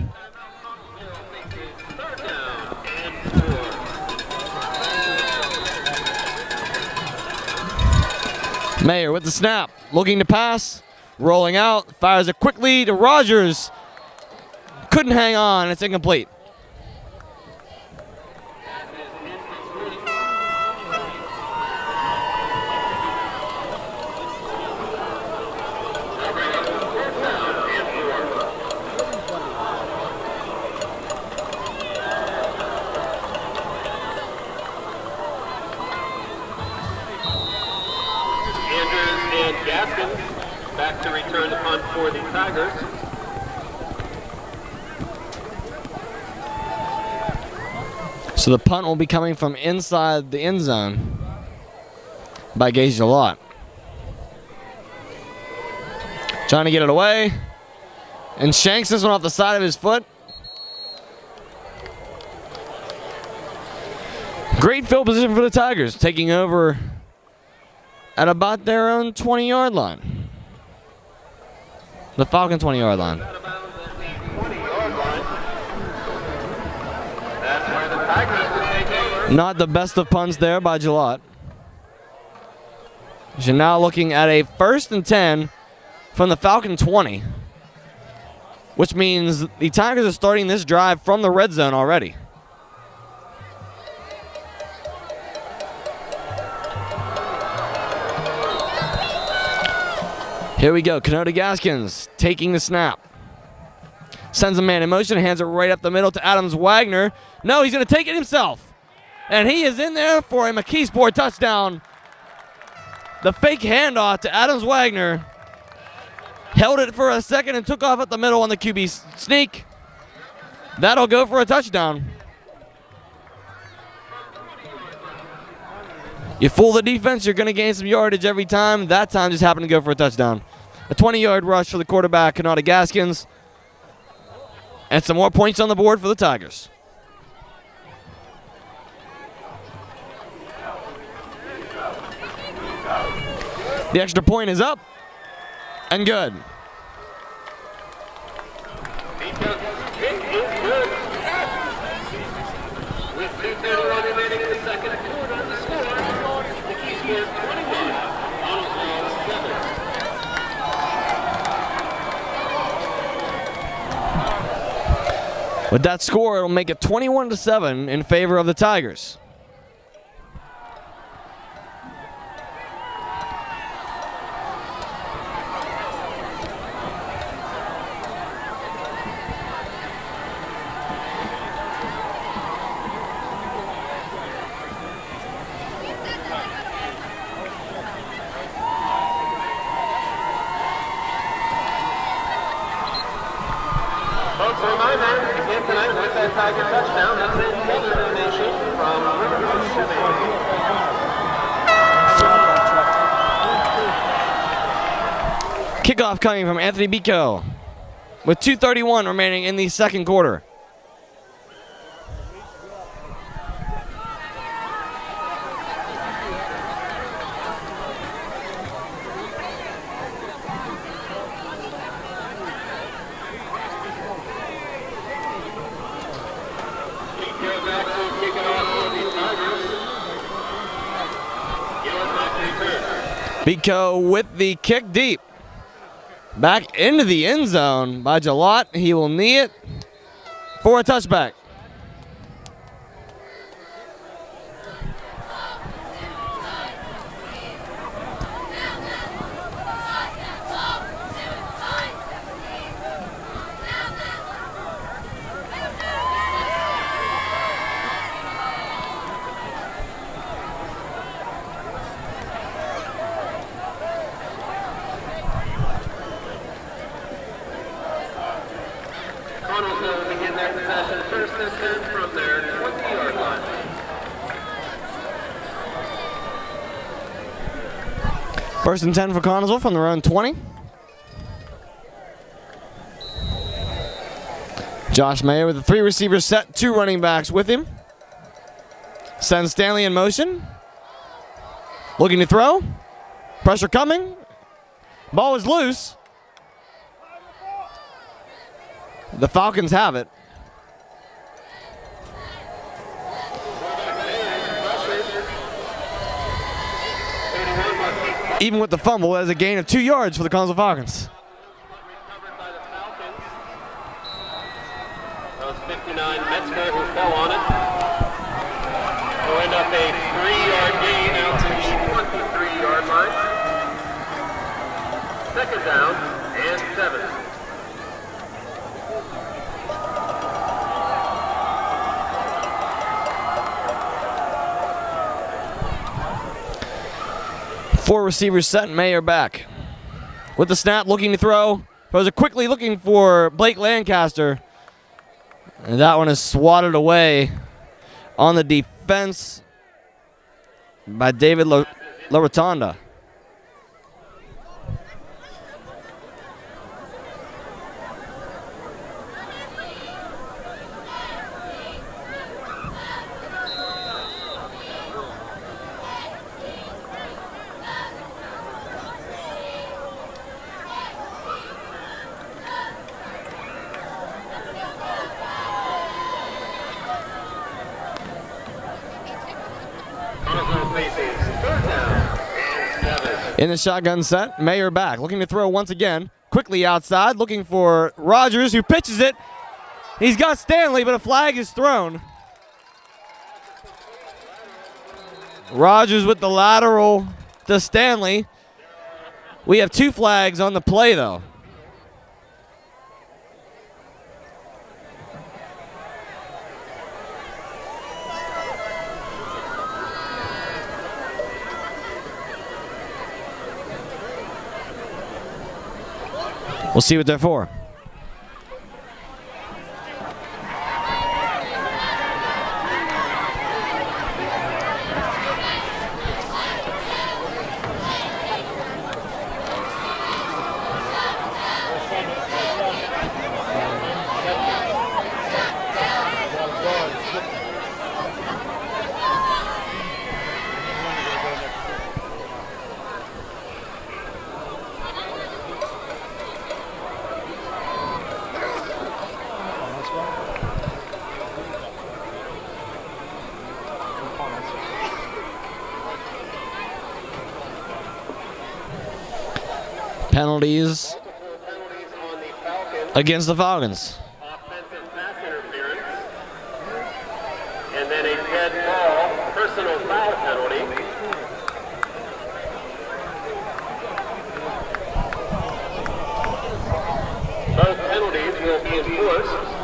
Mayer with the snap, looking to pass, rolling out, fires it quickly to Rogers. Couldn't hang on, it's incomplete. Gaskins back to return the punt for the Tigers. So the punt will be coming from inside the end zone by Gage Jalot. Trying to get it away. And shanks this one off the side of his foot. Great field position for the Tigers, taking over at about their own 20-yard line. The Falcon 20-yard line. Not the best of punts there by Jalot. You're now looking at a 1st and 10 from the Falcon 20, which means the Tigers are starting this drive from the red zone already. Here we go. Connellsville Gaskins taking the snap. Sends a man in motion, hands it right up the middle to Adams Wagner. No, he's going to take it himself. And he is in there for a McKeesport touchdown. The fake handoff to Adams Wagner. Held it for a second and took off at the middle on the QB sneak. That'll go for a touchdown. You fool the defense, you're going to gain some yardage every time. That time just happened to go for a touchdown. A 20-yard rush for the quarterback, Connellsville Gaskins. And some more points on the board for the Tigers. The extra point is up and good. With 2:31 remaining in the second quarter, the score, McKeesport 21, Connellsville 7. With that score, it'll make it 21-7 in favor of the Tigers. Folks, a reminder, again tonight with that Tiger touchdown, that's another donation from Riverwood Shimmy. Kickoff coming from Anthony Bico with 2:31 remaining in the second quarter. Bico with the kick deep. Back into the end zone by Jalot. He will knee it for a touchback. Connellsville will begin their possession 1st and 10 from their 20-yard line. First and 10 for Connellsville from their own 20. Josh Mayer with the 3 receivers set, 2 running backs with him. Sends Stanley in motion. Looking to throw. Pressure coming. Ball is loose. The Falcons have it. Even with the fumble, that is a gain of 2 yards for the Connellsville Falcons. Recovered by the Falcons. That was 59 Metzger who fell on it. Will end up a 3-yard gain out to the 23-yard line. 2nd down and 7. Four receivers set, Mayer back. with the snap, looking to throw. Throws it quickly, looking for Blake Lancaster. And that one is swatted away on the defense by David La Rotonda. In the shotgun set, Mayer back, looking to throw once again. Quickly outside, looking for Rogers, who pitches it. He's got Stanley, but a flag is thrown. Rogers with the lateral to Stanley. We have 2 flags on the play, though. We'll see what they're for. Penalties against the Falcons. Offensive pass interference. And then a dead ball, personal foul penalty. Both penalties will be enforced.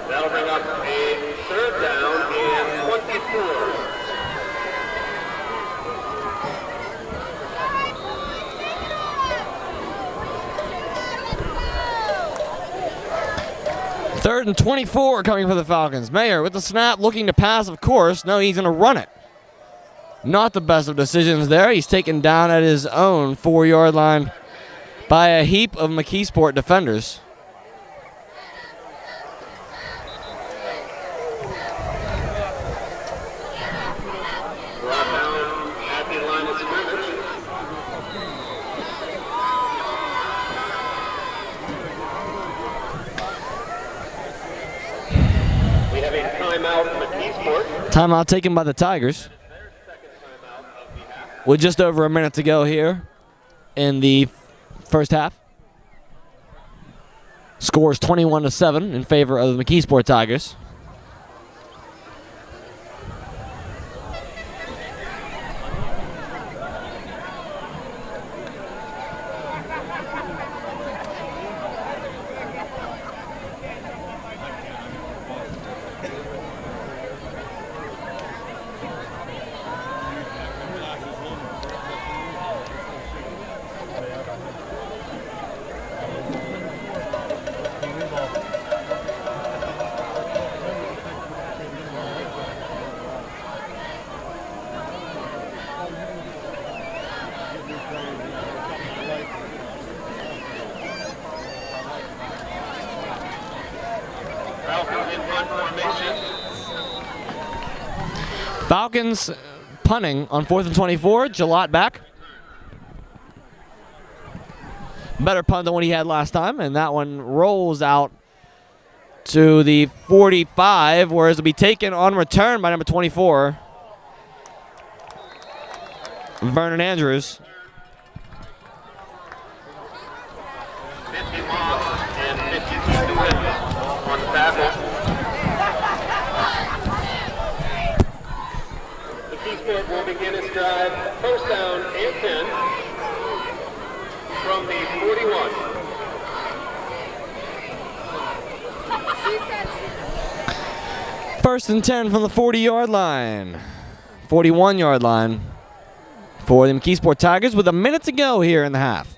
That'll bring up a 3rd down and 24. Third and 24 coming for the Falcons. Mayer with the snap, looking to pass, of course. No, he's going to run it. Not the best of decisions there. He's taken down at his own 4-yard line by a heap of McKeesport defenders. Timeout taken by the Tigers. With just over a minute to go here in the first half. Scores 21-7 in favor of the McKeesport Tigers. Falcons punting on 4th and 24. Jalot back. Better punt than what he had last time, and that one rolls out to the 45, whereas it'll be taken on return by number 24, Vernon Andrews. 50 miles and 50 McKeesport will begin its drive, first down and 10, from the 41. First and 10 from the 40-yard line. 41-yard line for the McKeesport Tigers with a minute to go here in the half.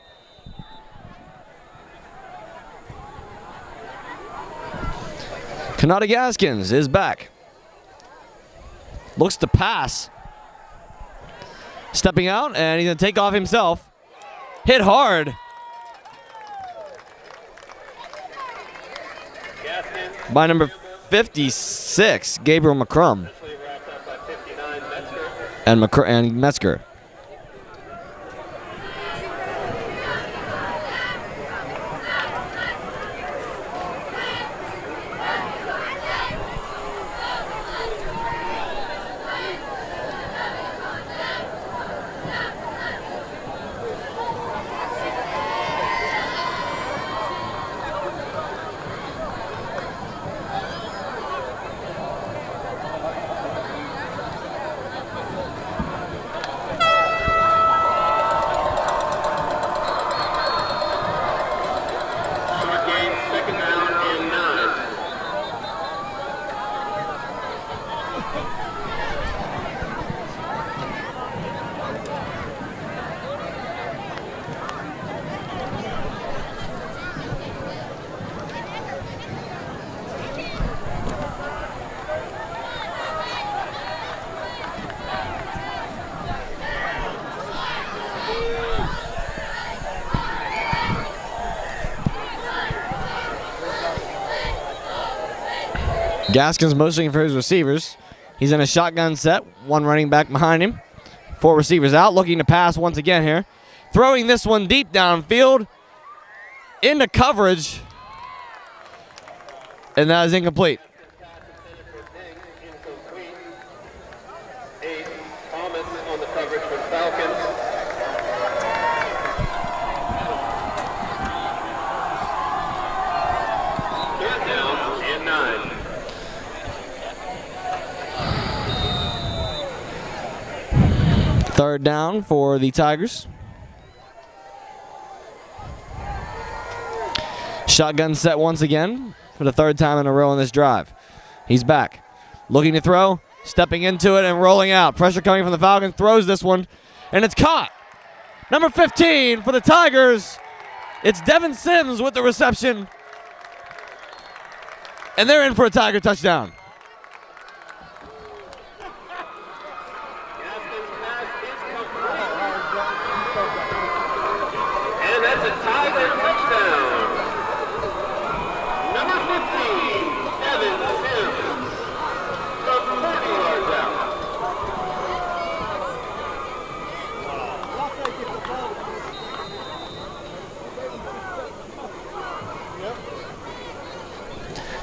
Connellsville Gaskins is back. Looks to pass. Stepping out, and he's going to take off himself. Hit hard. By number 56, Gabriel McCrum. And Metzger. Gaskins motioning for his receivers. He's in a shotgun set, one running back behind him. 4 receivers out, looking to pass once again here. Throwing this one deep downfield into coverage. And that is incomplete. Thomas on the coverage for the Falcons. Third down and 9. Third down for the Tigers. Shotgun set once again for the 3rd time in a row in this drive. He's back. Looking to throw, stepping into it and rolling out. Pressure coming from the Falcons, throws this one, and it's caught. Number 15 for the Tigers. It's Devin Sims with the reception. And they're in for a Tiger touchdown.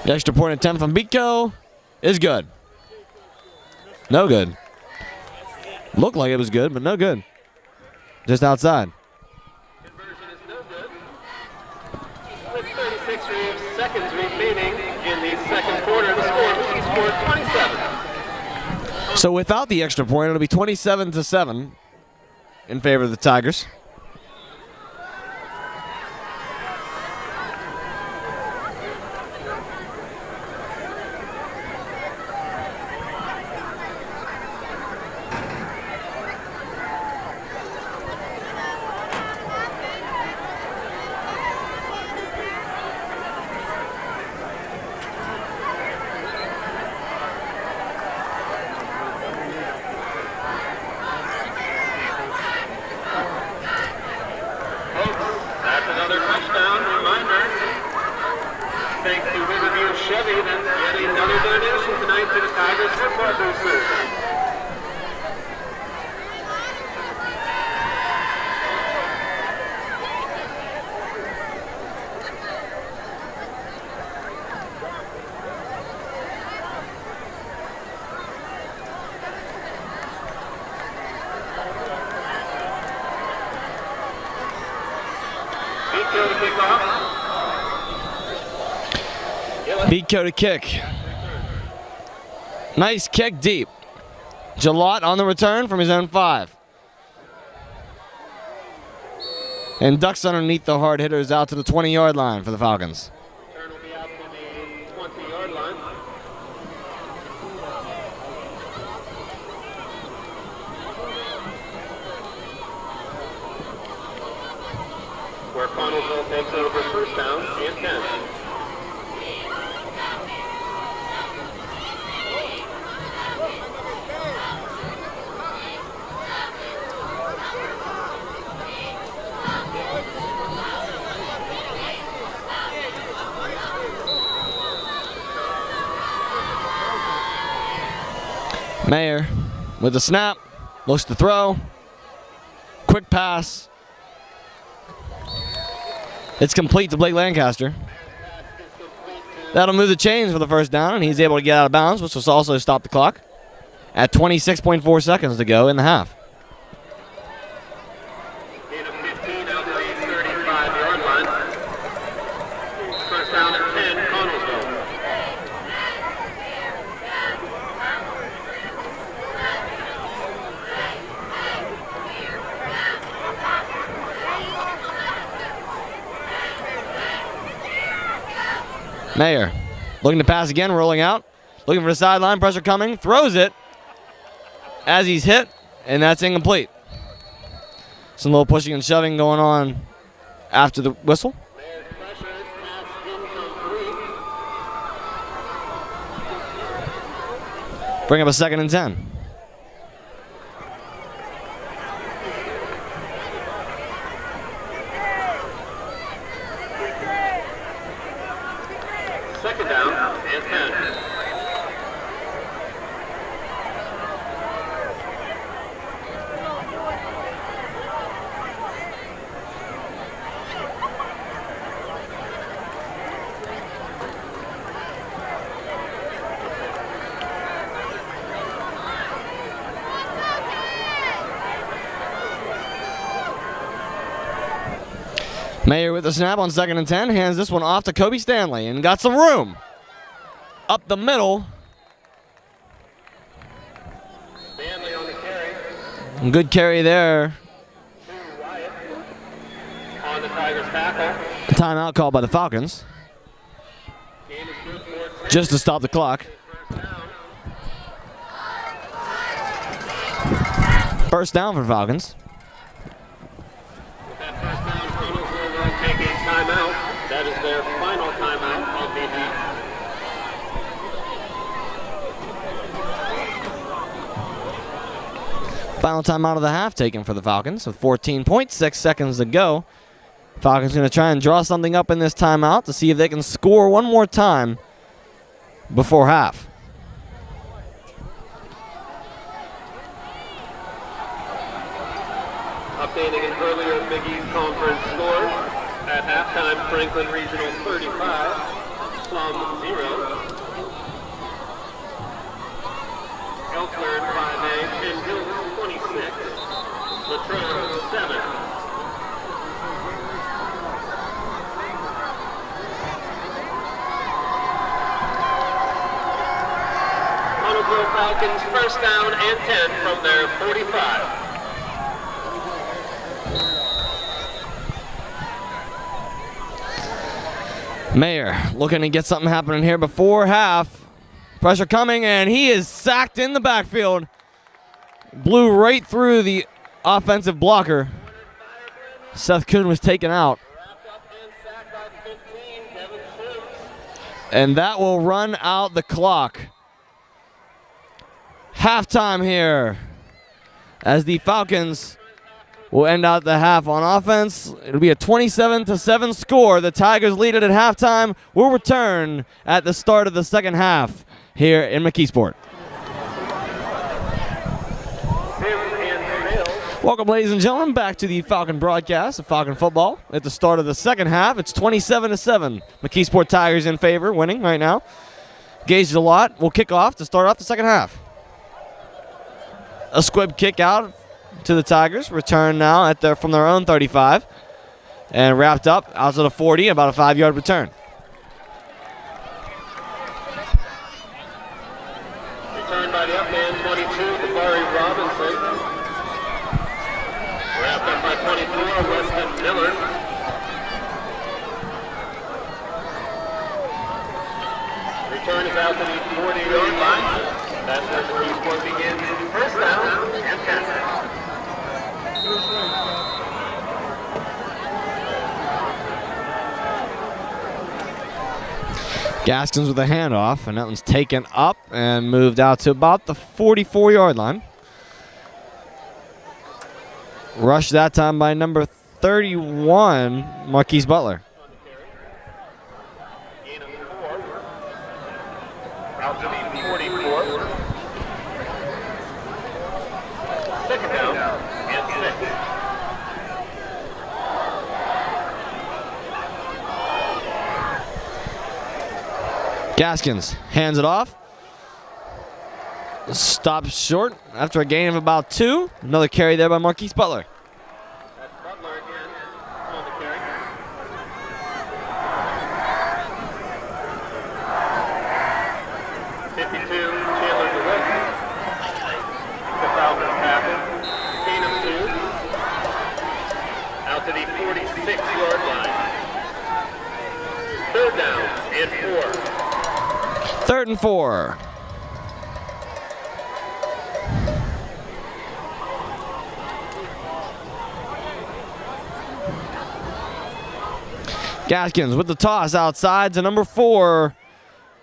The extra point attempt from Biko is good. No good. Looked like it was good, but no good. Just outside. Conversion is no good. With 36 seconds remaining in the second quarter, the score McKeesport 27. So without the extra point, it'll be 27-7 in favor of the Tigers. Biko to kick. Nice kick deep. Jalot on the return from his own 5. And ducks underneath the hard hitters out to the 20-yard line for the Falcons. Turn will be out to the 20-yard line. Where Connellsville takes over first down and 10. Mayer with the snap, looks to throw, quick pass. It's complete to Blake Lancaster. That'll move the chains for the first down, and he's able to get out of bounds, which will also stop the clock at 26.4 seconds to go in the half. Gain of 15 out to the 35-yard line. First down at 10, Connellsville. Mayer looking to pass again, rolling out, looking for the sideline, pressure coming, throws it as he's hit, and that's incomplete. Some little pushing and shoving going on after the whistle. Mayer's pressure, pass incomplete. Bring up a 2nd and 10. Second down and 10. Mayer with the snap on 2nd and 10, hands this one off to Kobe Stanley and got some room. Up the middle. Stanley on the carry. Good carry there. To Wyatt. On the Tigers tackle. A timeout called by the Falcons Game is good for 10. just to stop the clock. First down. First down for the Falcons. With that first down, Connellsville will take a timeout. That is their final timeout of the half. Final timeout of the half taken for the Falcons with 14.6 seconds to go. Falcons going to try and draw something up in this timeout to see if they can score one more time before half. Updating an earlier Big East Conference score. At halftime, Franklin Regional 35, Plum 0. Elsewhere in 5A, Penn Hills 26, Latrobe 7. Connellsville Falcons first down and 10 from their 45. Mayer looking to get something happening here before half. Pressure coming, and he is sacked in the backfield. Blew right through the offensive blocker. Seth Kuhn was taken out. And that will run out the clock. Halftime here as the Falcons will end out the half on offense. It'll be a 27-7 score. The Tigers lead it at halftime. We'll return at the start of the second half here in McKeesport. Welcome, ladies and gentlemen, back to the Falcon broadcast of Falcon football. At the start of the second half, it's 27-7. McKeesport Tigers in favor, winning right now. Gage Jalot will kick off to start off the second half. A squib kick out to the Tigers. Return now from their own 35. And wrapped up out to the 40, about a 5-yard return. Return by the up man, 22, the Weston Miller. Return is out to the 40-yard line. That's where McKeesport begins. First down and 10. Gaskins with a handoff, and that one's taken up and moved out to about the 44-yard line. Rushed that time by number 31, Marquise Butler. Gain of 4. Out to the 44. Second down and 6. Gaskins hands it off. Stops short after a gain of about 2. Another carry there by Marquise Butler. That's Butler again on the carry. Chandler DeWitt. The Falcons have it. Gain of 2. Out to the 46-yard line. Third down and 4. 3rd and 4. Gaskins with the toss outside to number 4,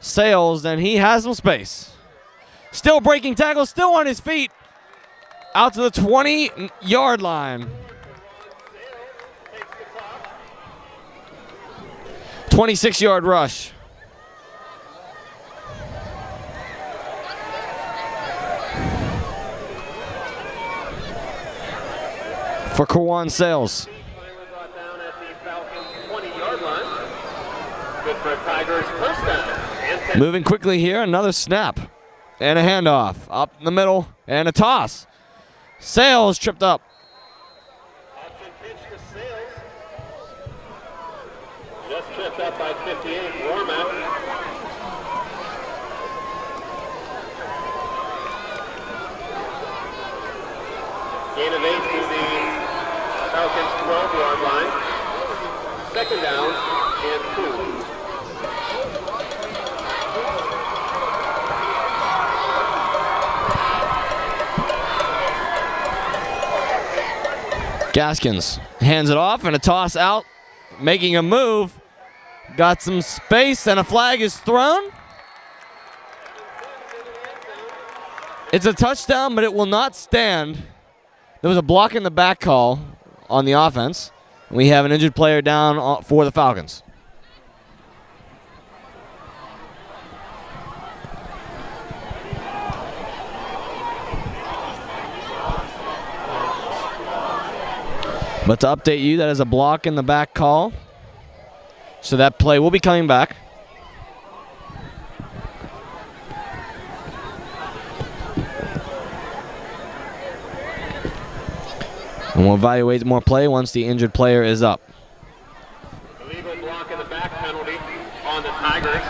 Sales, and he has some space. Still breaking tackles, still on his feet. Out to the 20-yard line. 26-yard rush. For Kawan Sales. Finally brought down at the Falcons 20-yard line. Good for Tigers first down and 10. Moving quickly here, another snap. And a handoff. Up in the middle, and a toss. Sales tripped up. Option pitch to Sales. Just tripped up by 58, Warmack. Gain of 8 to the Falcons 12-yard line. Second down and 2. Gaskins hands it off and a toss out, making a move. Got some space and a flag is thrown. It's a touchdown, but it will not stand. There was a block in the back call on the offense. We have an injured player down for the Falcons. But to update you, that is a block in the back call. So that play will be coming back. And we'll evaluate more play once the injured player is up. Illegal block in the back penalty on the Tigers.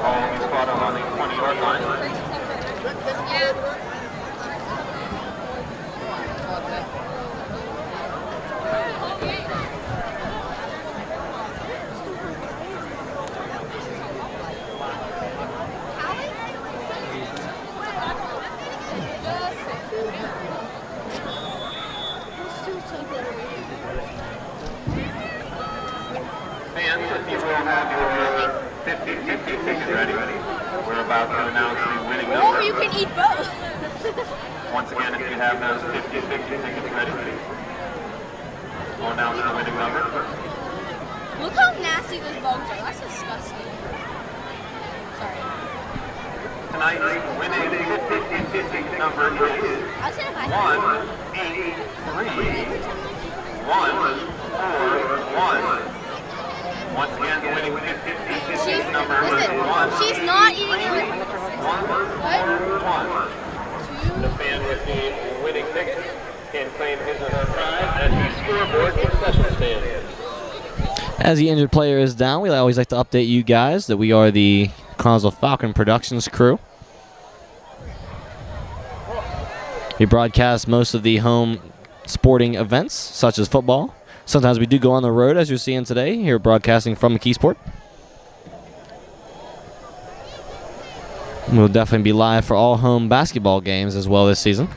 Ball is caught up on the 20-yard line. Fans, if you will have your 50-50 ticket ready, we're about to announce the winning number. Or you can eat both. Once again, if you have those 50-50 tickets ready, we'll announce the winning number. Look how nasty those bugs are. That's disgusting. Sorry. Tonight's winning 50-50 number is I was gonna buy 183-141. Once again, the winning 50-50 number is 1. She's not eating it. 141. The fan with the winning ticket can claim his or her prize at the scoreboard concession stand. As the injured player is down, we always like to update you guys that we are the Connellsville Falcon Productions crew. We broadcast most of the home sporting events, such as football. Sometimes we do go on the road, as you're seeing today, here broadcasting from McKeesport. We'll definitely be live for all home basketball games as well this season.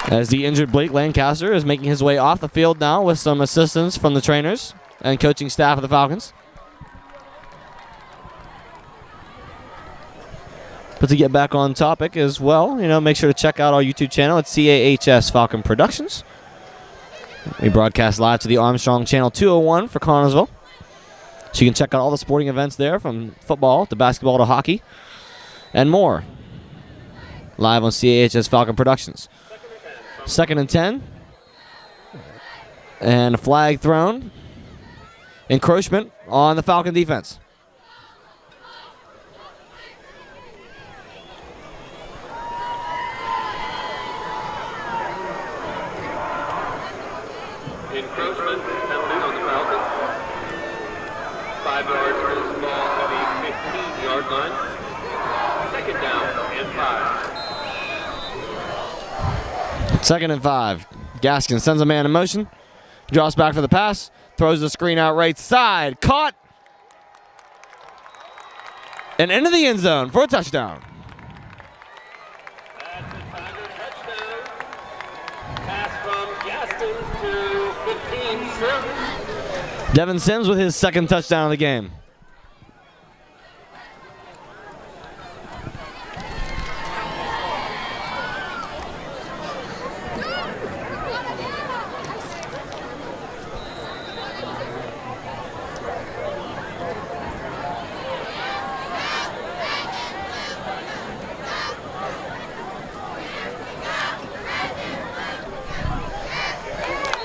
As the injured Blake Lancaster is making his way off the field now with some assistance from the trainers and coaching staff of the Falcons. But to get back on topic as well, make sure to check out our YouTube channel at CAHS Falcon Productions. We broadcast live to the Armstrong Channel 201 for Connellsville. So you can check out all the sporting events there, from football to basketball to hockey and more. Live on CAHS Falcon Productions. 2nd and 10. And a flag thrown. Encroachment on the Falcon defense. Encroachment penalty on the Falcons. 5 yards brings the ball to the 15-yard line. 2nd down and 5. 2nd and 5. Gaskins sends a man in motion. Draws back for the pass. Throws the screen out right side. Caught. And into the end zone for a touchdown. That's a Tiger touchdown. Pass from Gaskins to 15 Sims. Devin Sims with his 2nd touchdown of the game.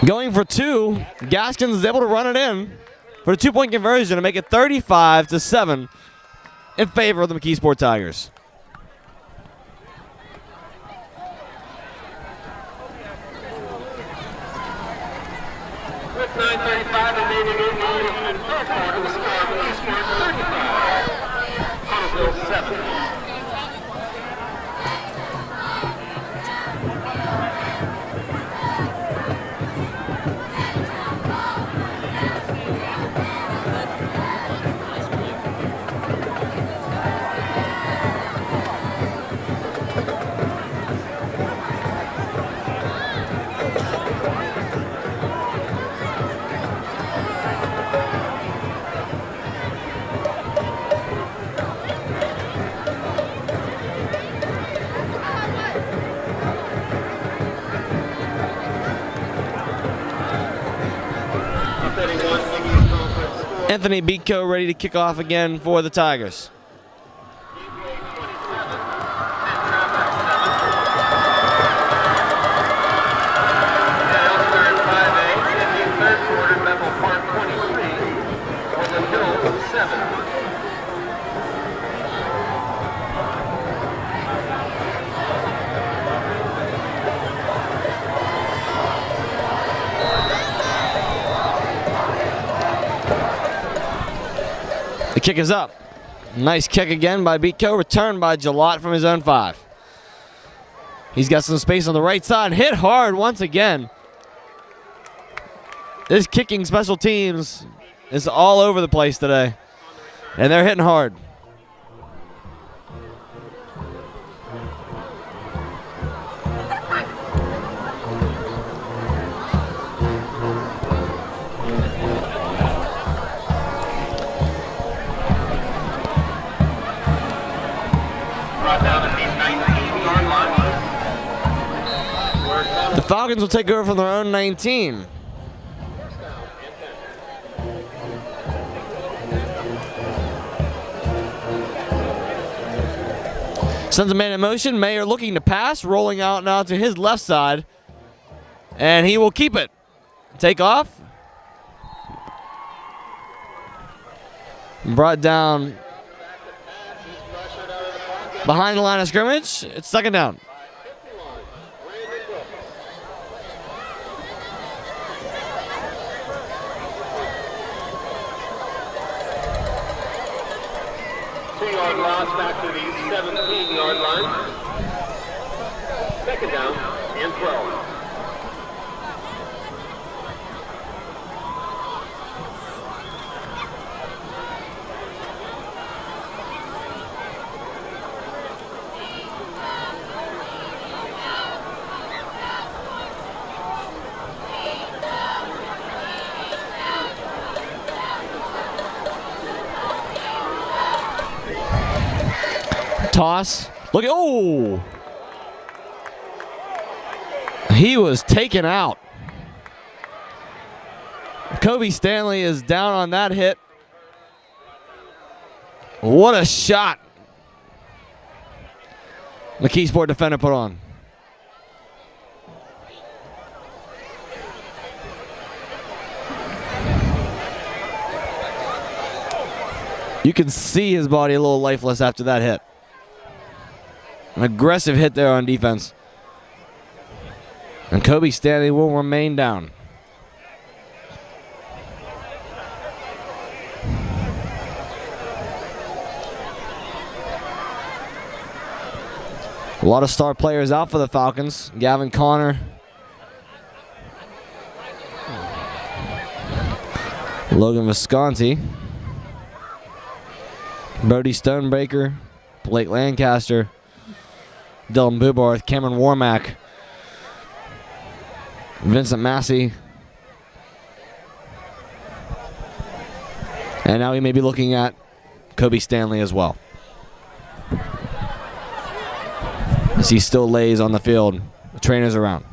Going for 2, Gaskins is able to run it in for a 2-point conversion to make it 35-7 in favor of the McKeesport Tigers. With 9:35 remaining in the third quarter, the score McKeesport 35, Connellsville 7. Anthony Beatco ready to kick off again for the Tigers. The kick is up. Nice kick again by Beatco. Returned by Jalot from his own 5. He's got some space on the right side. Hit hard once again. This kicking special teams is all over the place today. And they're hitting hard. The Falcons will take over from their own 19. Sends a man in motion. Mayer looking to pass, rolling out now to his left side. And he will keep it. Take off. Brought down behind the line of scrimmage. It's 2nd down. 2-yard loss back to the 17-yard line. Second down and 12. Toss. Look at, oh! He was taken out. Kobe Stanley is down on that hit. What a shot McKeesport defender put on. You can see his body a little lifeless after that hit. An aggressive hit there on defense. And Kobe Stanley will remain down. A lot of star players out for the Falcons. Gavin Connor. Logan Visconti. Brody Stonebreaker. Blake Lancaster. Dylan Bubarth. Cameron Warmack. Vincent Massey. And now we may be looking at Kobe Stanley as well, as he still lays on the field. The trainers around.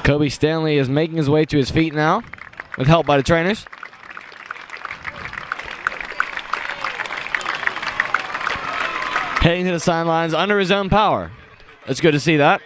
Kobe Stanley is making his way to his feet now, with help by the trainers. Heading to the sidelines under his own power. It's good to see that.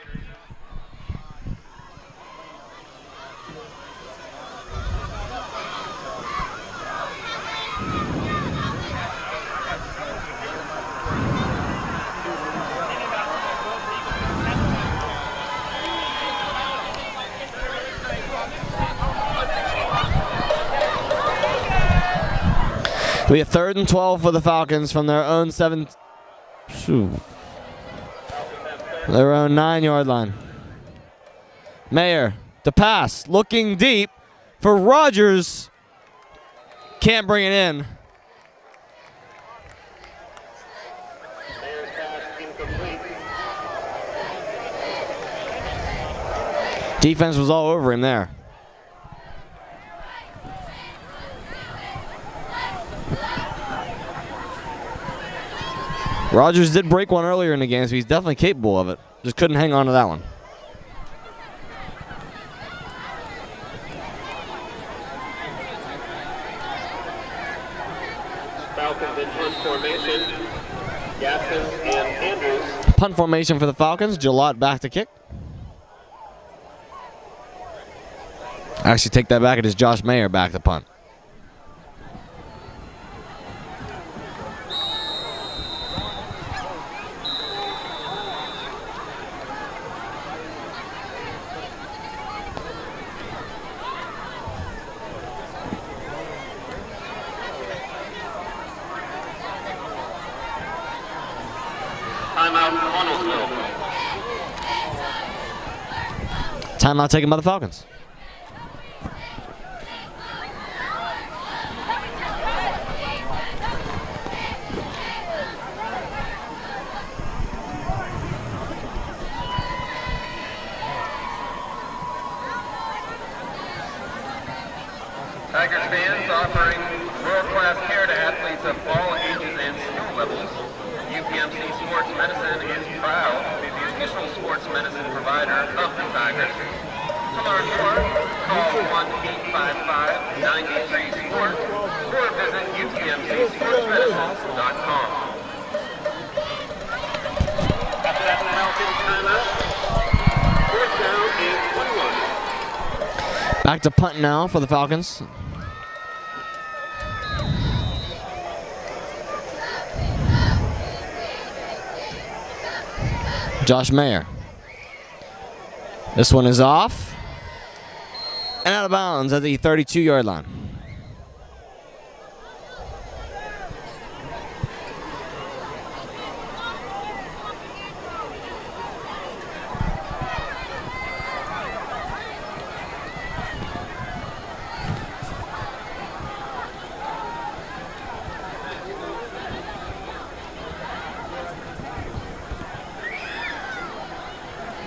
We have 3rd and 12 for the Falcons from their own their own 9-yard line. Mayer, the pass, looking deep for Rogers. Can't bring it in. Defense was all over him there. Rogers did break one earlier in the game, so he's definitely capable of it. Just couldn't hang on to that one. Falcons in punt formation. Gaskins and Andrews. Punt formation for the Falcons. Gillott back to kick. Actually, take that back. It is Josh Mayer back to punt. Timeout, Connellsville. Timeout taken by the Falcons. Tigers fans offering world-class care to athletes of all ages and skill levels. UPMC Sports Medicine is proud to be the official sports medicine provider of the Tigers. To learn more, call 1-855-93-SPORT or visit upmcsportsmedicine.com. After that, Falcons timeout. Fourth down and 21. Back to punt now for the Falcons. Josh Mayer. This one is off and out of bounds at the 32-yard line.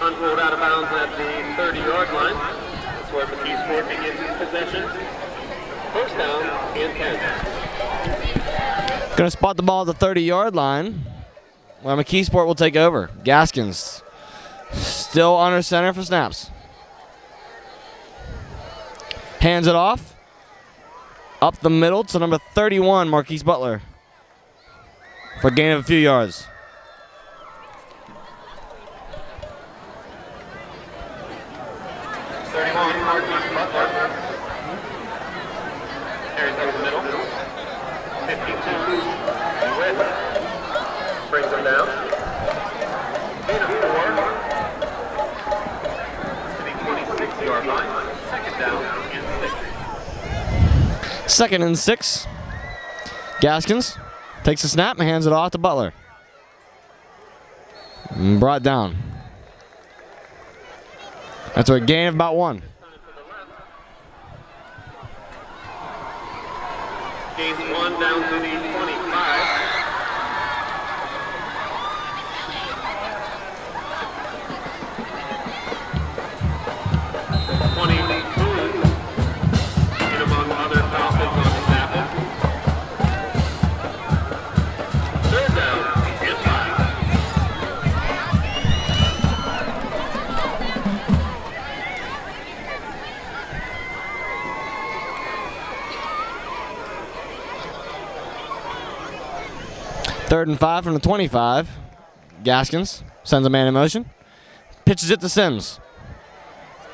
Unrolled out of bounds at the 30-yard line. That's where McKeesport begins possession. First down and 10. Going to spot the ball at the 30-yard line where McKeesport will take over. Gaskins still under center for snaps. Hands it off. Up the middle to number 31, Marquise Butler, for a gain of a few yards. Marquise Butler. Carries over the middle. 52 with. Brings him down. Gain of 4 to the 26-yard line. Second down and 6. Second and 6. Gaskins takes the snap and hands it off to Butler. And brought down. That's a gain of about 1. Gains 1 down to the 25. 22 in among other Falcons on the tackle. Third down and 5. Third and 5 from the 25. Gaskins sends a man in motion. Pitches it to Sims.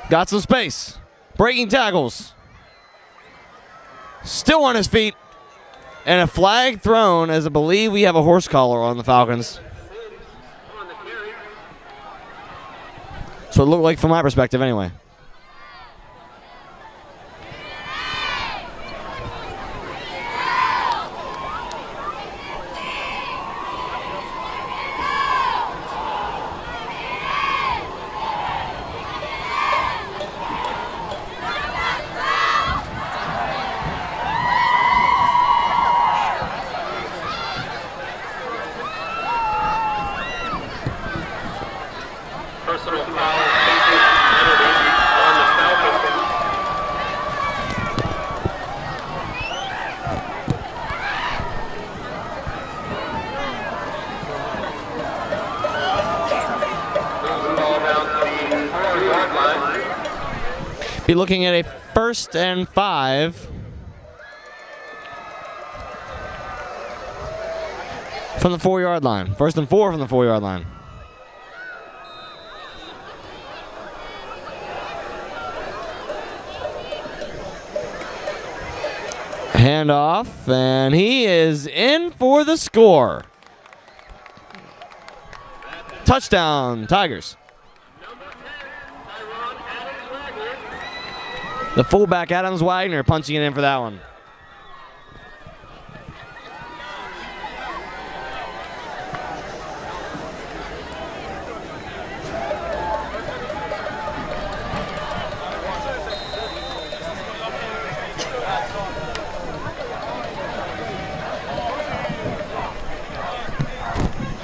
Got some space. Breaking tackles. Still on his feet. And a flag thrown, as I believe we have a horse collar on the Falcons. So it looked like from my perspective anyway. Personal foul, penalty on the Falcons. Moves the ball down to the 4-yard line. Be looking at a 1st and 5 from the 4-yard line. 1st and 4 from the 4-yard line. Handoff, and he is in for the score. Touchdown, Tigers. The fullback, Adams Wagner, punching it in for that one.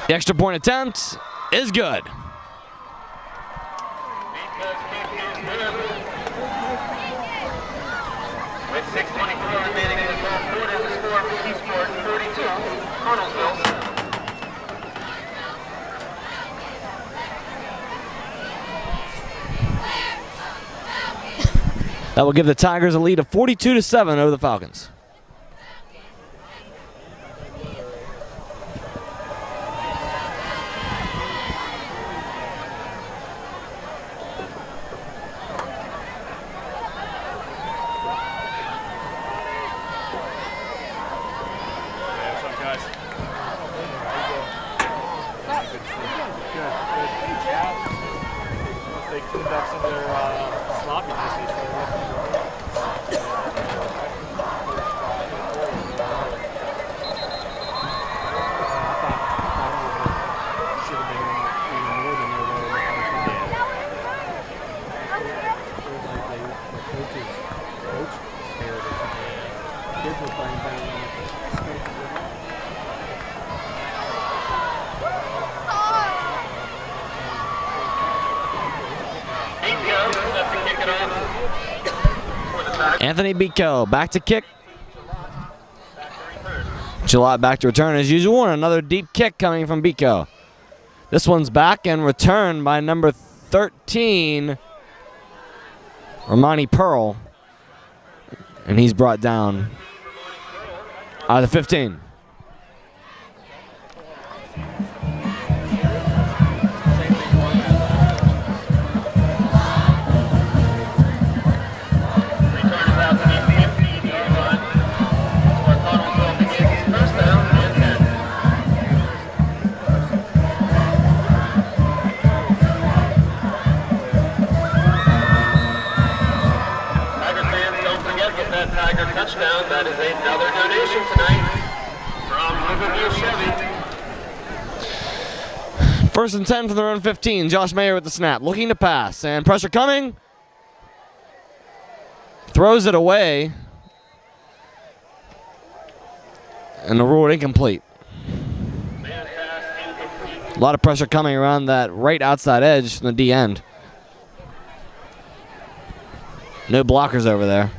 The extra point attempt is good. With 6:24 remaining in the third quarter, the score McKeesport 32, Connellsville 7. That will give the Tigers a lead of 42-7 over the Falcons. They cleaned up some of their sloppiness. They started looking should have been even more than they were in the coaches scared or something. Kids were playing down on Anthony Bico back to kick. Gillette back to return as usual, and another deep kick coming from Bico. This one's back and returned by number 13, Romani Pearl, and he's brought down out of the 15. Touchdown. That is another donation tonight from Riverview Chevy. First and 10 from their own 15. Josh Mayer with the snap, looking to pass, and pressure coming. Throws it away, and the rule incomplete. A lot of pressure coming around that right outside edge from the D end. No blockers over there.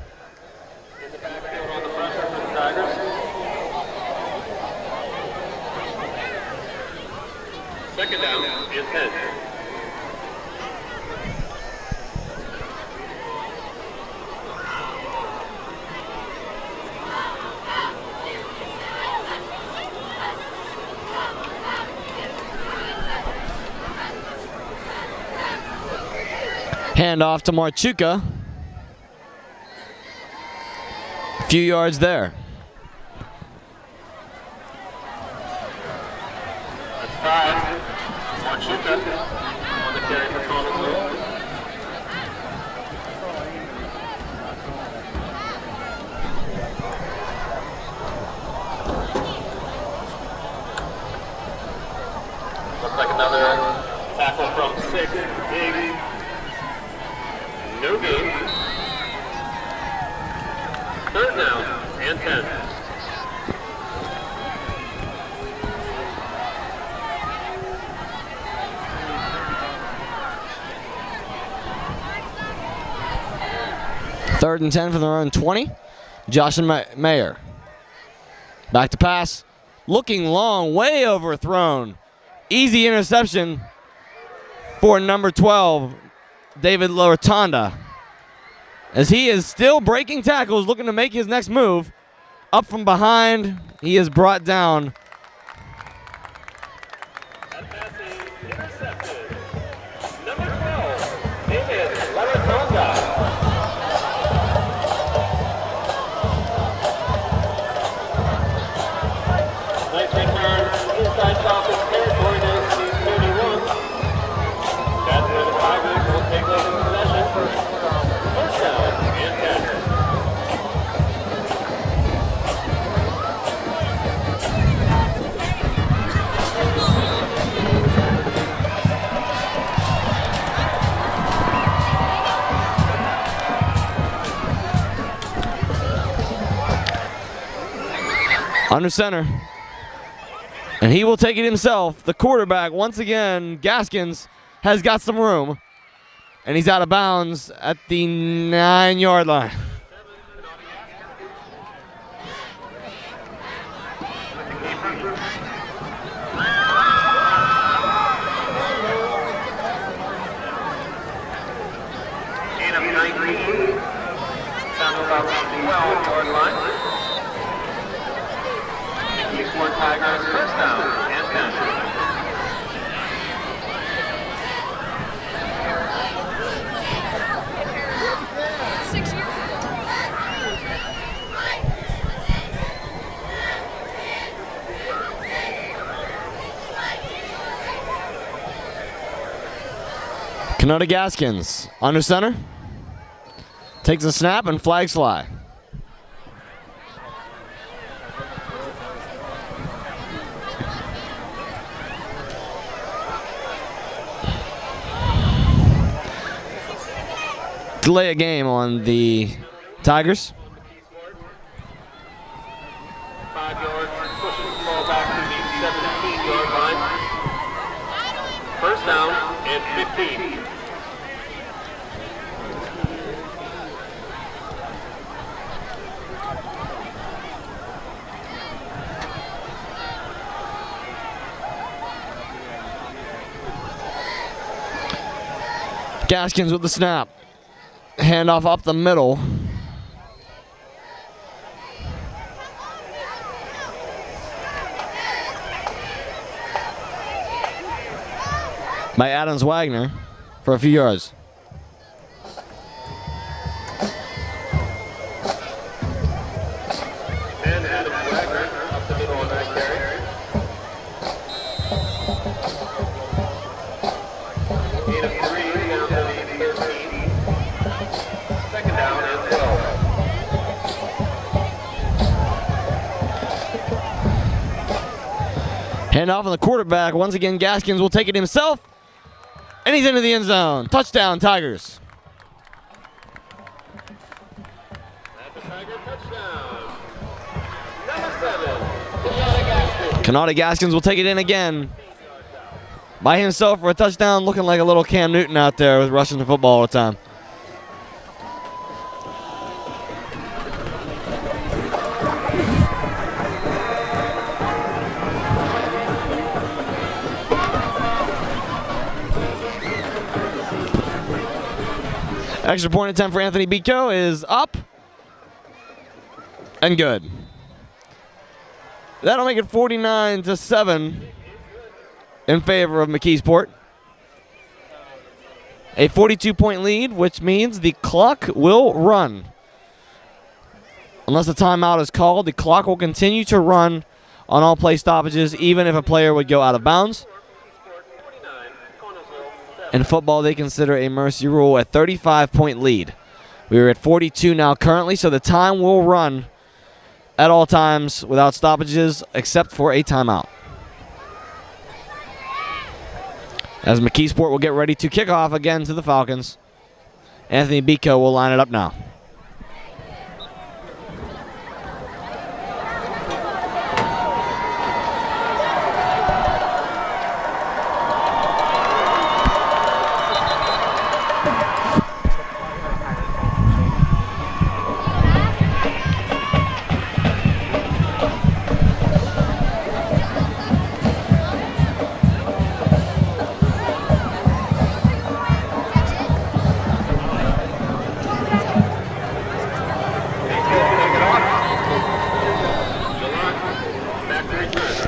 Second down and 10. Hand off to Marchuka. A few yards there. That's 5. Marchuka on the carry for Connellsville. Looks like another tackle from 6. Big. No gain. Third down and 10. Third and 10 from their own 20. Josh and Mayer. Back to pass. Looking long, way overthrown. Easy interception for number 12, David Lorotonda. As he is still breaking tackles, looking to make his next move. Up from behind, he is brought down. That pass is intercepted. Number 12, David Lorotonda. Nice return inside Falcons territory to 31. That's where the Tigers will take over possession. First down and 10. Under center. And he will take it himself. The quarterback, once again, Gaskins, has got some room. And he's out of bounds at the 9-yard line. Gain of 19. Down about the 12-yard line. McKeesport Tigers first down and 10. Connellsville Gaskins, under center. Takes a snap and flags fly. Delay a game on the Tigers. 5 yards, pushing the ball back to the 17-yard line. First down and 15. Gaskins with the snap. Handoff up the middle. By Adams Wagner for a few yards. And Adams Wagner up the middle on that carry. Gain of 3 down to the 13. Second down and 12. Handoff on the quarterback. Once again, Gaskins will take it himself. And he's into the end zone. Touchdown, Tigers. That's a Tiger touchdown. Number 7, Connellsville Gaskins will take it in again. By himself for a touchdown, looking like a little Cam Newton out there with rushing the football all the time. Extra point attempt for Anthony Bico is up and good. That'll make it 49-7 in favor of McKeesport. A 42-point lead, which means the clock will run. Unless a timeout is called, the clock will continue to run on all play stoppages, even if a player would go out of bounds. In football, they consider a mercy rule a 35-point lead. We are at 42 now currently, so the time will run at all times without stoppages except for a timeout. As McKeesport will get ready to kick off again to the Falcons. Anthony Bico will line it up now.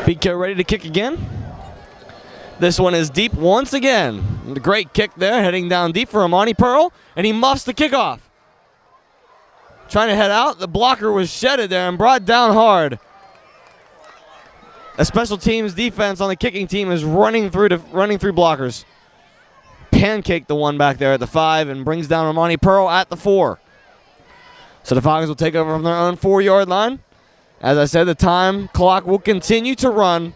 Bico ready to kick again. This one is deep once again. The great kick there, heading down deep for Amani Pearl, and he muffs the kickoff. Trying to head out, the blocker was shedded there and brought down hard. A special teams defense on the kicking team is running through blockers. Pancaked the one back there at the 5 and brings down Amani Pearl at the 4. So the Falcons will take over from their own 4-yard line. As I said, the time clock will continue to run.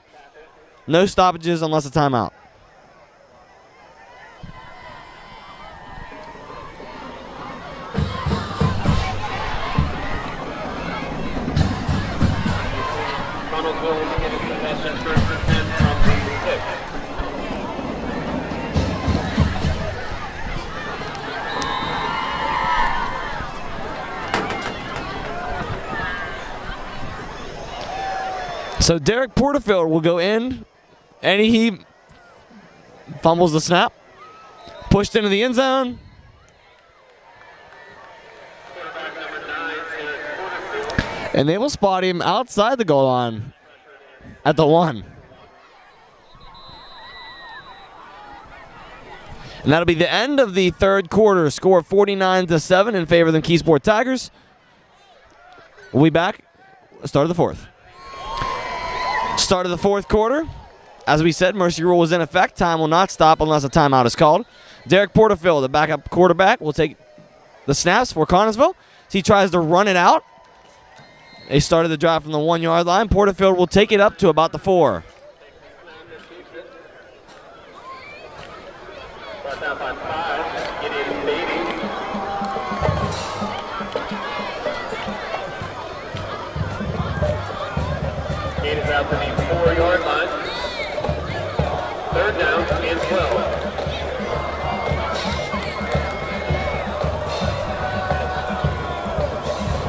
No stoppages unless a timeout. Connellsville will begin its possession first and 10 from the 6. So Derek Porterfield will go in, and he fumbles the snap. Pushed into the end zone. And they will spot him outside the goal line at the 1. And that'll be the end of the third quarter. Score 49-7 in favor of the McKeesport Tigers. We'll be back. Start of the fourth. Start of the fourth quarter. As we said, mercy rule was in effect. Time will not stop unless a timeout is called. Derek Porterfield, the backup quarterback, will take the snaps for Connellsville. He tries to run it out. They started the drive from the 1 yard line. Porterfield will take it up to about the 4. Gate is out to the 4 yard line. Third down and 12.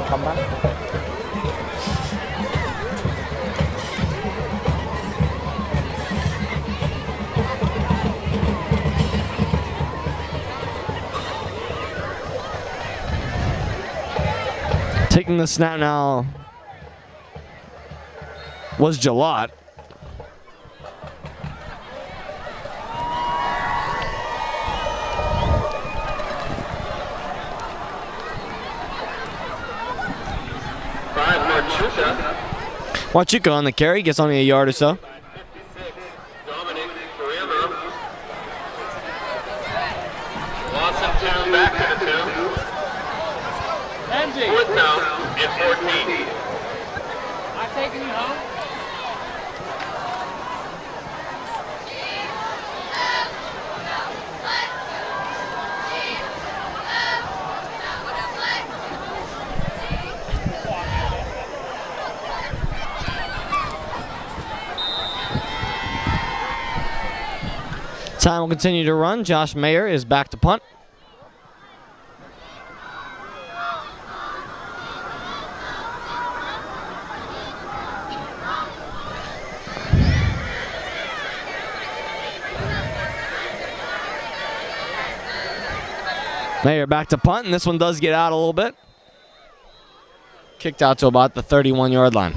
Come back. Taking the snap now was Jalot. Wachuca on the carry, gets only a yard or so. Back to the 2. Fourth down and 14. I'm taking you home. Time will continue to run. Josh Mayer is back to punt. Mayer back to punt, and this one does get out a little bit. Kicked out to about the 31 yard line.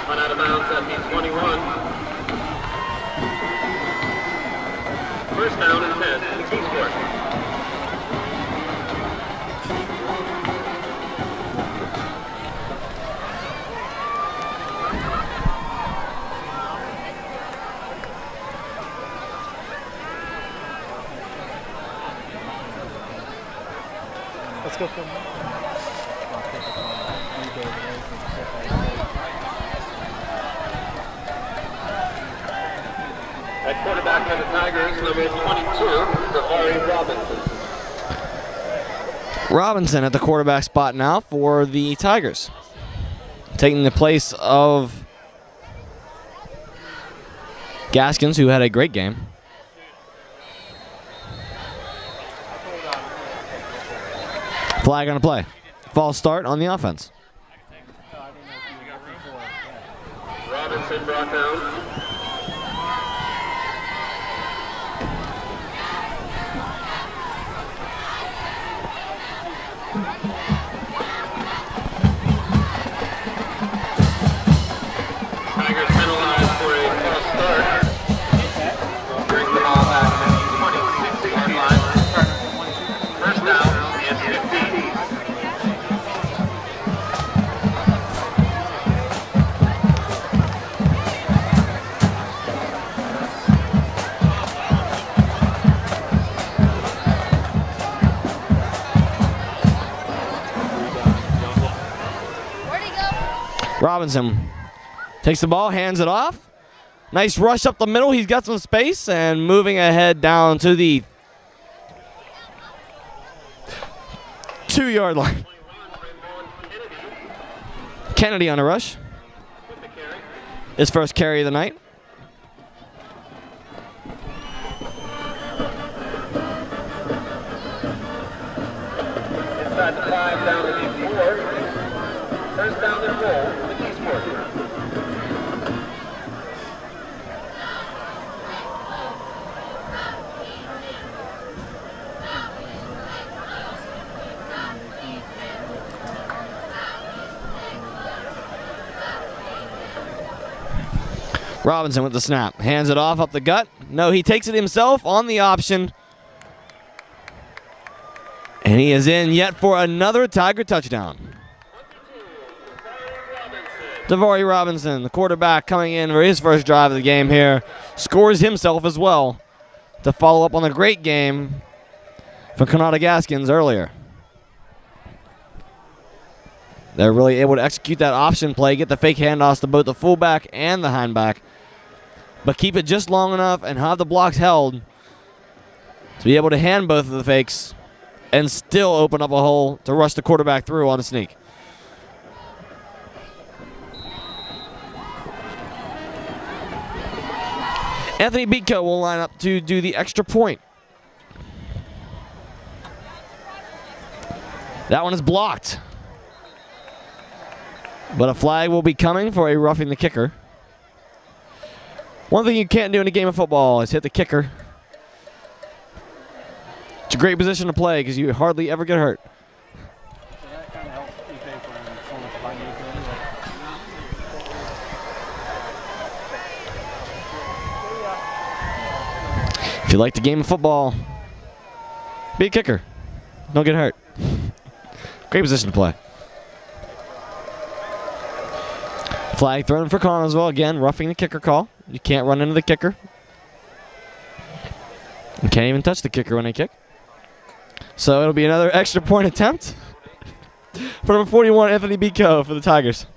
Run out of bounds at the 21. First down and 10. McKeesport. Let's go from there. At quarterback for the Tigers, number 22, Zavari Robinson. Robinson at the quarterback spot now for the Tigers. Taking the place of Gaskins, who had a great game. Flag on the play. False start on the offense. Robinson brought down. Tigers penalized for a false start. Bring the ball back to the 26-yard line. First down and 15. Where'd he go? Robinson takes the ball, hands it off Nice rush up the middle. He's got some space and moving ahead down to the 2-yard line. Kennedy on a rush. His first carry of the night. Inside the 5, down to the 4. First down and goal, McKeesport. Robinson with the snap. Hands it off up the gut. No, he takes it himself on the option. And he is in yet for another Tiger touchdown. Devory Robinson, the quarterback, coming in for his first drive of the game here, scores himself as well to follow up on the great game for Canada Gaskins earlier. They're really able to execute that option play, get the fake handoffs to both the fullback and the hindback, but keep it just long enough and have the blocks held to be able to hand both of the fakes and still open up a hole to rush the quarterback through on a sneak. Anthony Beatco will line up to do the extra point. That one is blocked. But a flag will be coming for a roughing the kicker. One thing you can't do in a game of football is hit the kicker. It's a great position to play because you hardly ever get hurt. That kind of helps you pay for so much money anyway. If you like the game of football, be a kicker. Don't get hurt. Great position to play. Flag thrown for Connellsville. Again, roughing the kicker call. You can't run into the kicker. You can't even touch the kicker when they kick. So it'll be another extra point attempt for number 41, Anthony Beatco for the Tigers.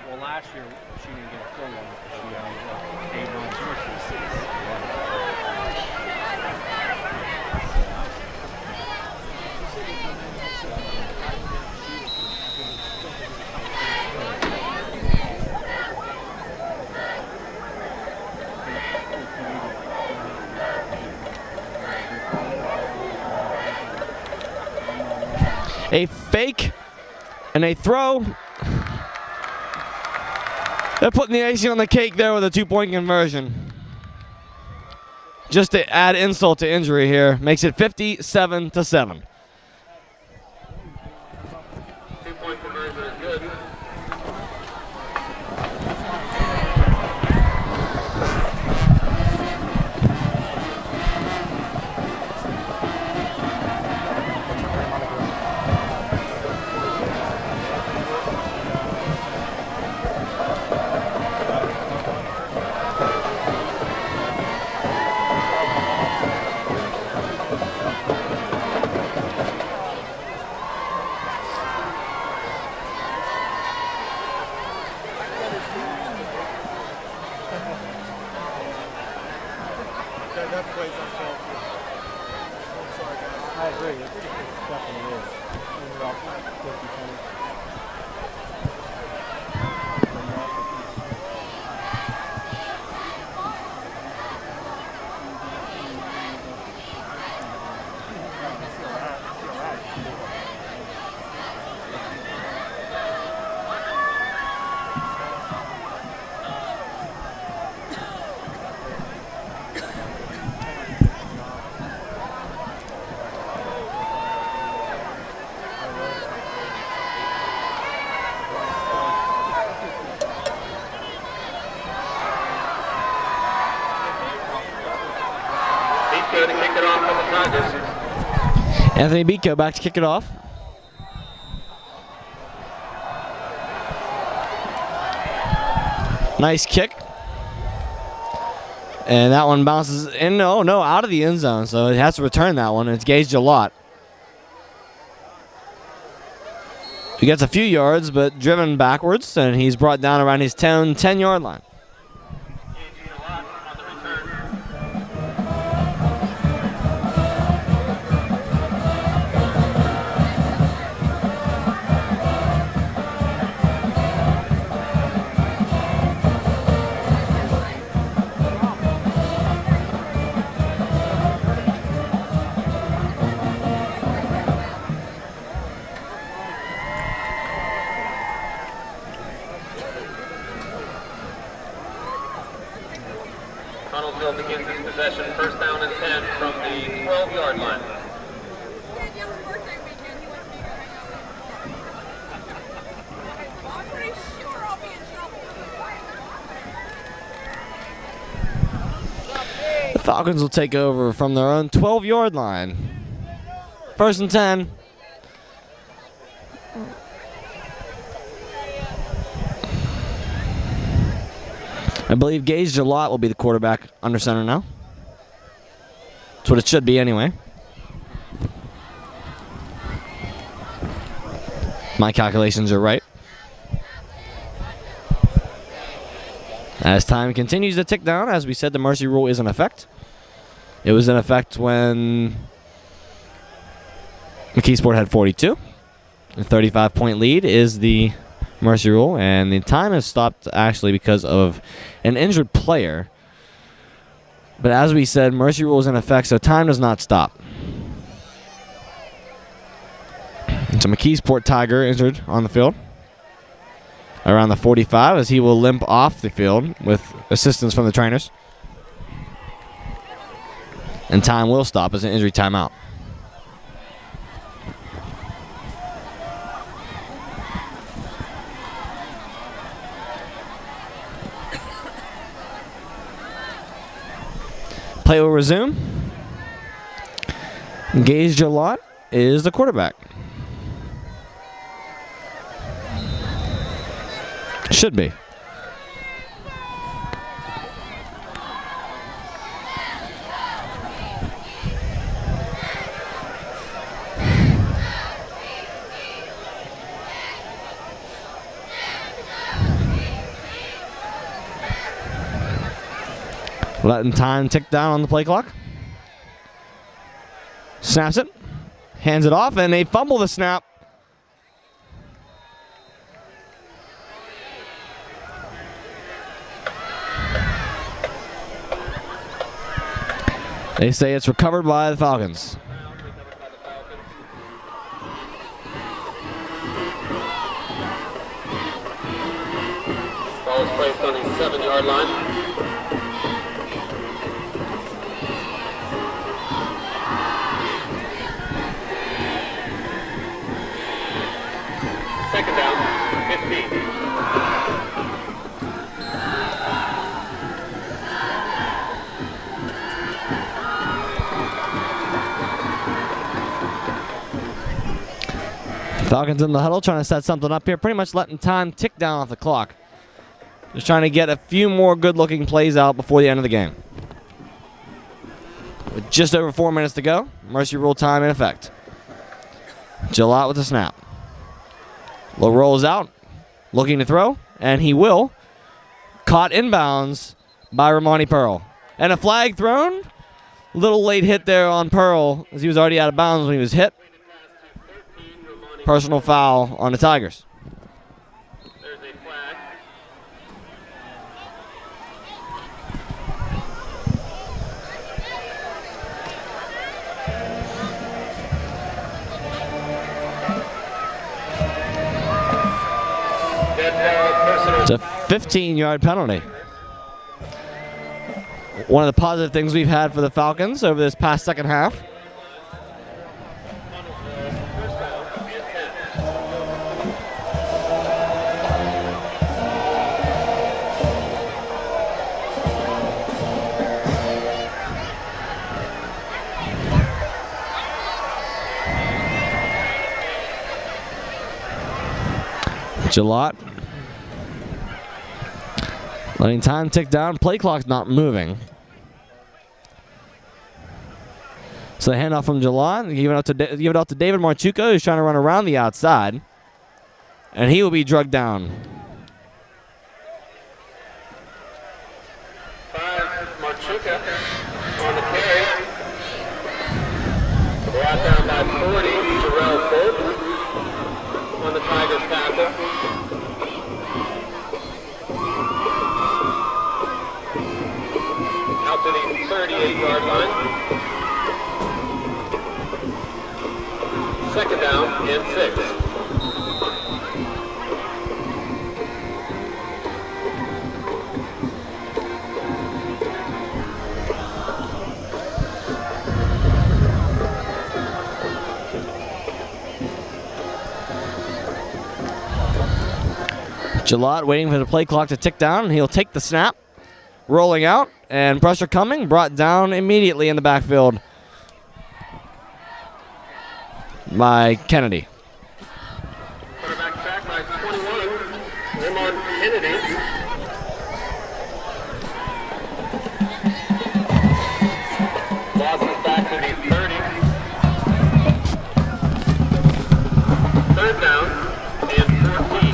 Well, last year she didn't get a full one because she had 8 runs versus 6. A fake and a throw. They're putting the icing on the cake there with a 2-point conversion. Just to add insult to injury here, makes it 57-7. 2-point conversion is good. I agree. It definitely is. It's about 50-20. To kick it off for the Tigers. Anthony Beatco back to kick it off. Nice kick. And that one bounces in, no, out of the end zone. So it has to return that one. And it's gauged a lot. He gets a few yards, but driven backwards. And he's brought down around his 10-yard line. Connellsville begins its possession, first down and 10 from the 12-yard line. The Falcons will take over from their own 12-yard line. First and 10. I believe Gage Jalot will be the quarterback under center now. That's what it should be anyway. My calculations are right. As time continues to tick down, as we said, the mercy rule is in effect. It was in effect when McKeesport had 42. A 35-point lead is the mercy rule, and the time has stopped actually because of an injured player. But as we said, mercy rule is in effect, so time does not stop. It's a McKeesport Tiger injured on the field around the 45 as he will limp off the field with assistance from the trainers. And time will stop as an injury timeout. Play will resume. Gage Jalot is the quarterback. Should be. Letting time tick down on the play clock. Snaps it. Hands it off, and they fumble the snap. They say it's recovered by the Falcons. Ball is placed on the 7-yard line. Second down, 15. Falcons in the huddle trying to set something up here, pretty much letting time tick down off the clock. Just trying to get a few more good-looking plays out before the end of the game. With just over 4 minutes to go, mercy rule time in effect. Jalot with the snap. Low rolls out, looking to throw, and he will. Caught inbounds by Romani Pearl. And a flag thrown. Little late hit there on Pearl as he was already out of bounds when he was hit. Personal foul on the Tigers. There's a flag. It's a 15-yard penalty. One of the positive things we've had for the Falcons over this past second half. Jalot. Letting time tick down. Play clock's not moving. So the handoff from Jalot. Give it out to David Marchuka, who's trying to run around the outside. And he will be drugged down. 5, Marchuka on the carry. Brought down by 40, Jarrell Bolton on the Tigers tackle. Out to the 38-yard line. Second down and 6. Gillott waiting for the play clock to tick down, and he'll take the snap. Rolling out, and pressure coming, brought down immediately in the backfield by Kennedy. Quarterback sacked by 21, Lamont Kennedy. Losses back to the 30. Third down and 14.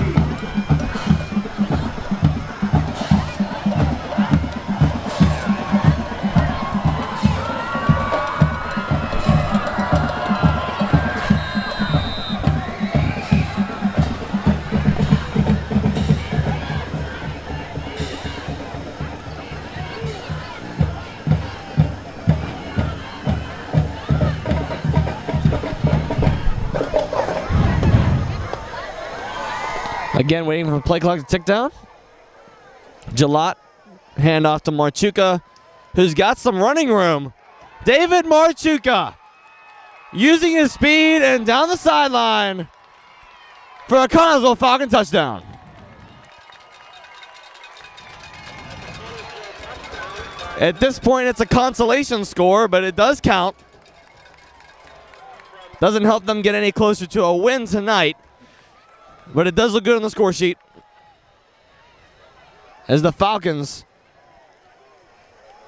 Again, waiting for the play clock to tick down. Gillott, handoff to Marchuka, who's got some running room. David Marchuka using his speed and down the sideline for a Connellsville Falcon touchdown. At this point, it's a consolation score, but it does count. Doesn't help them get any closer to a win tonight. But it does look good on the score sheet as the Falcons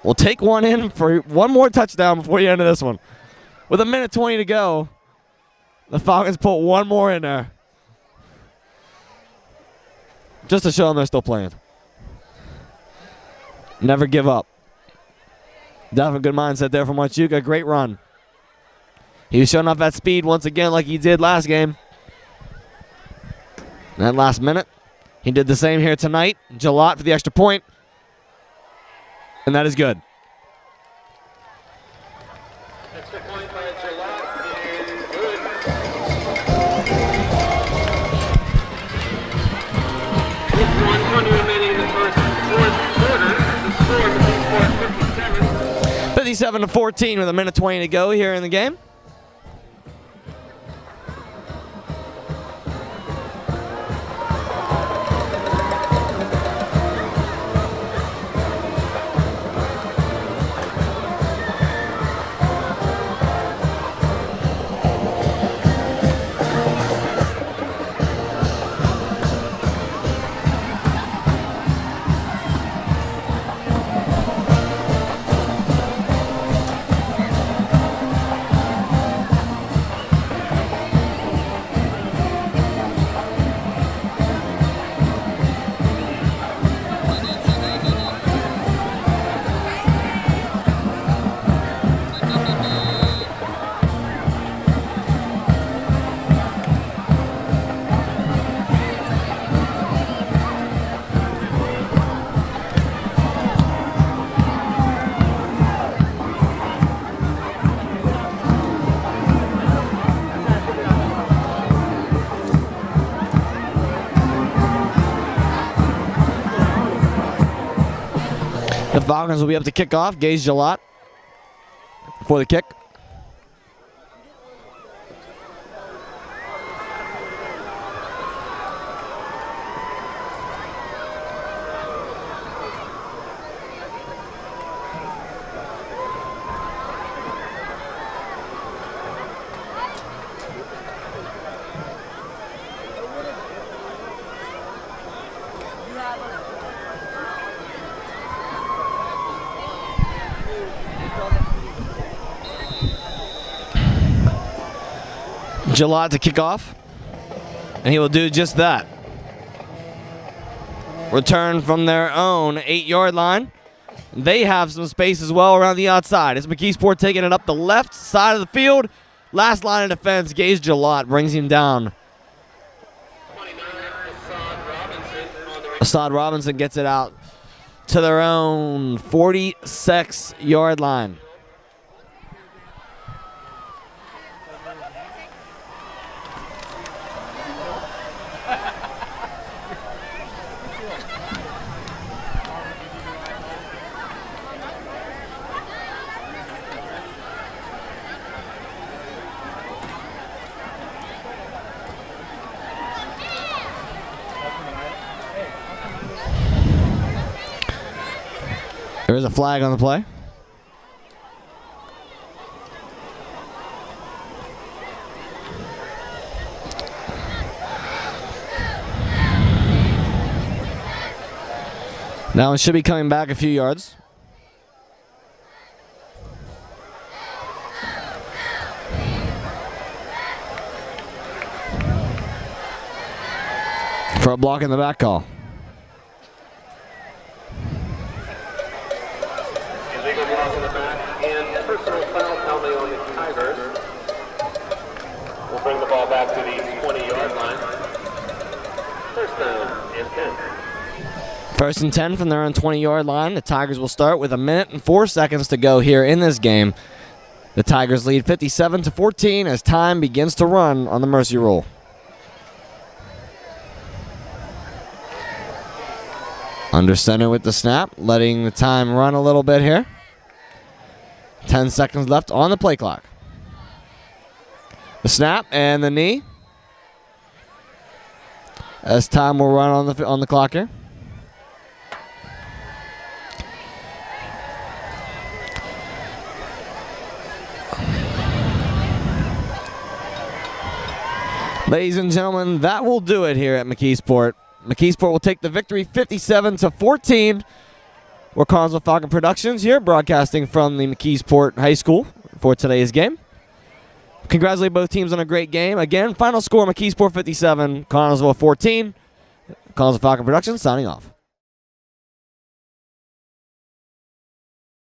will take one in for one more touchdown before the end of this one. With a minute 20 to go, the Falcons put one more in there just to show them they're still playing. Never give up. Definitely good mindset there from Marchuka. Great run. He was showing off that speed once again like he did last game. That last minute, he did the same here tonight. Gillott for the extra point, and that is good. Extra point by Gillott is good. 1:20 remaining in the fourth quarter. The score is 57. 57-14 with a minute 20 to go here in the game. The Falcons will be up to kick off. Gage Gillott for the kick. Gillott to kick off, and he will do just that. Return from their own 8-yard line. They have some space as well around the outside. It's McKeesport taking it up the left side of the field. Last line of defense, Gage Gillott brings him down. 29, Assad Robinson gets it out to their own 46-yard line. There is a flag on the play. Now it should be coming back a few yards. For a block in the back call. Illegal block in the back and personal foul penalty on the Tigers. We'll bring the ball back to the 20-yard line. First down and 10. First and 10 from their own 20-yard line. The Tigers will start with 1 minute and 4 seconds to go here in this game. The Tigers lead 57-14 as time begins to run on the mercy rule. Under center with the snap, letting the time run a little bit here. 10 seconds left on the play clock. The snap and the knee. As time will run on the clock here. Ladies and gentlemen, that will do it here at McKeesport. McKeesport will take the victory 57-14. We're Connellsville Falcon Productions here, broadcasting from the McKeesport High School for today's game. Congratulate both teams on a great game. Again, final score, McKeesport 57, Connellsville 14. Connellsville Falcon Productions signing off.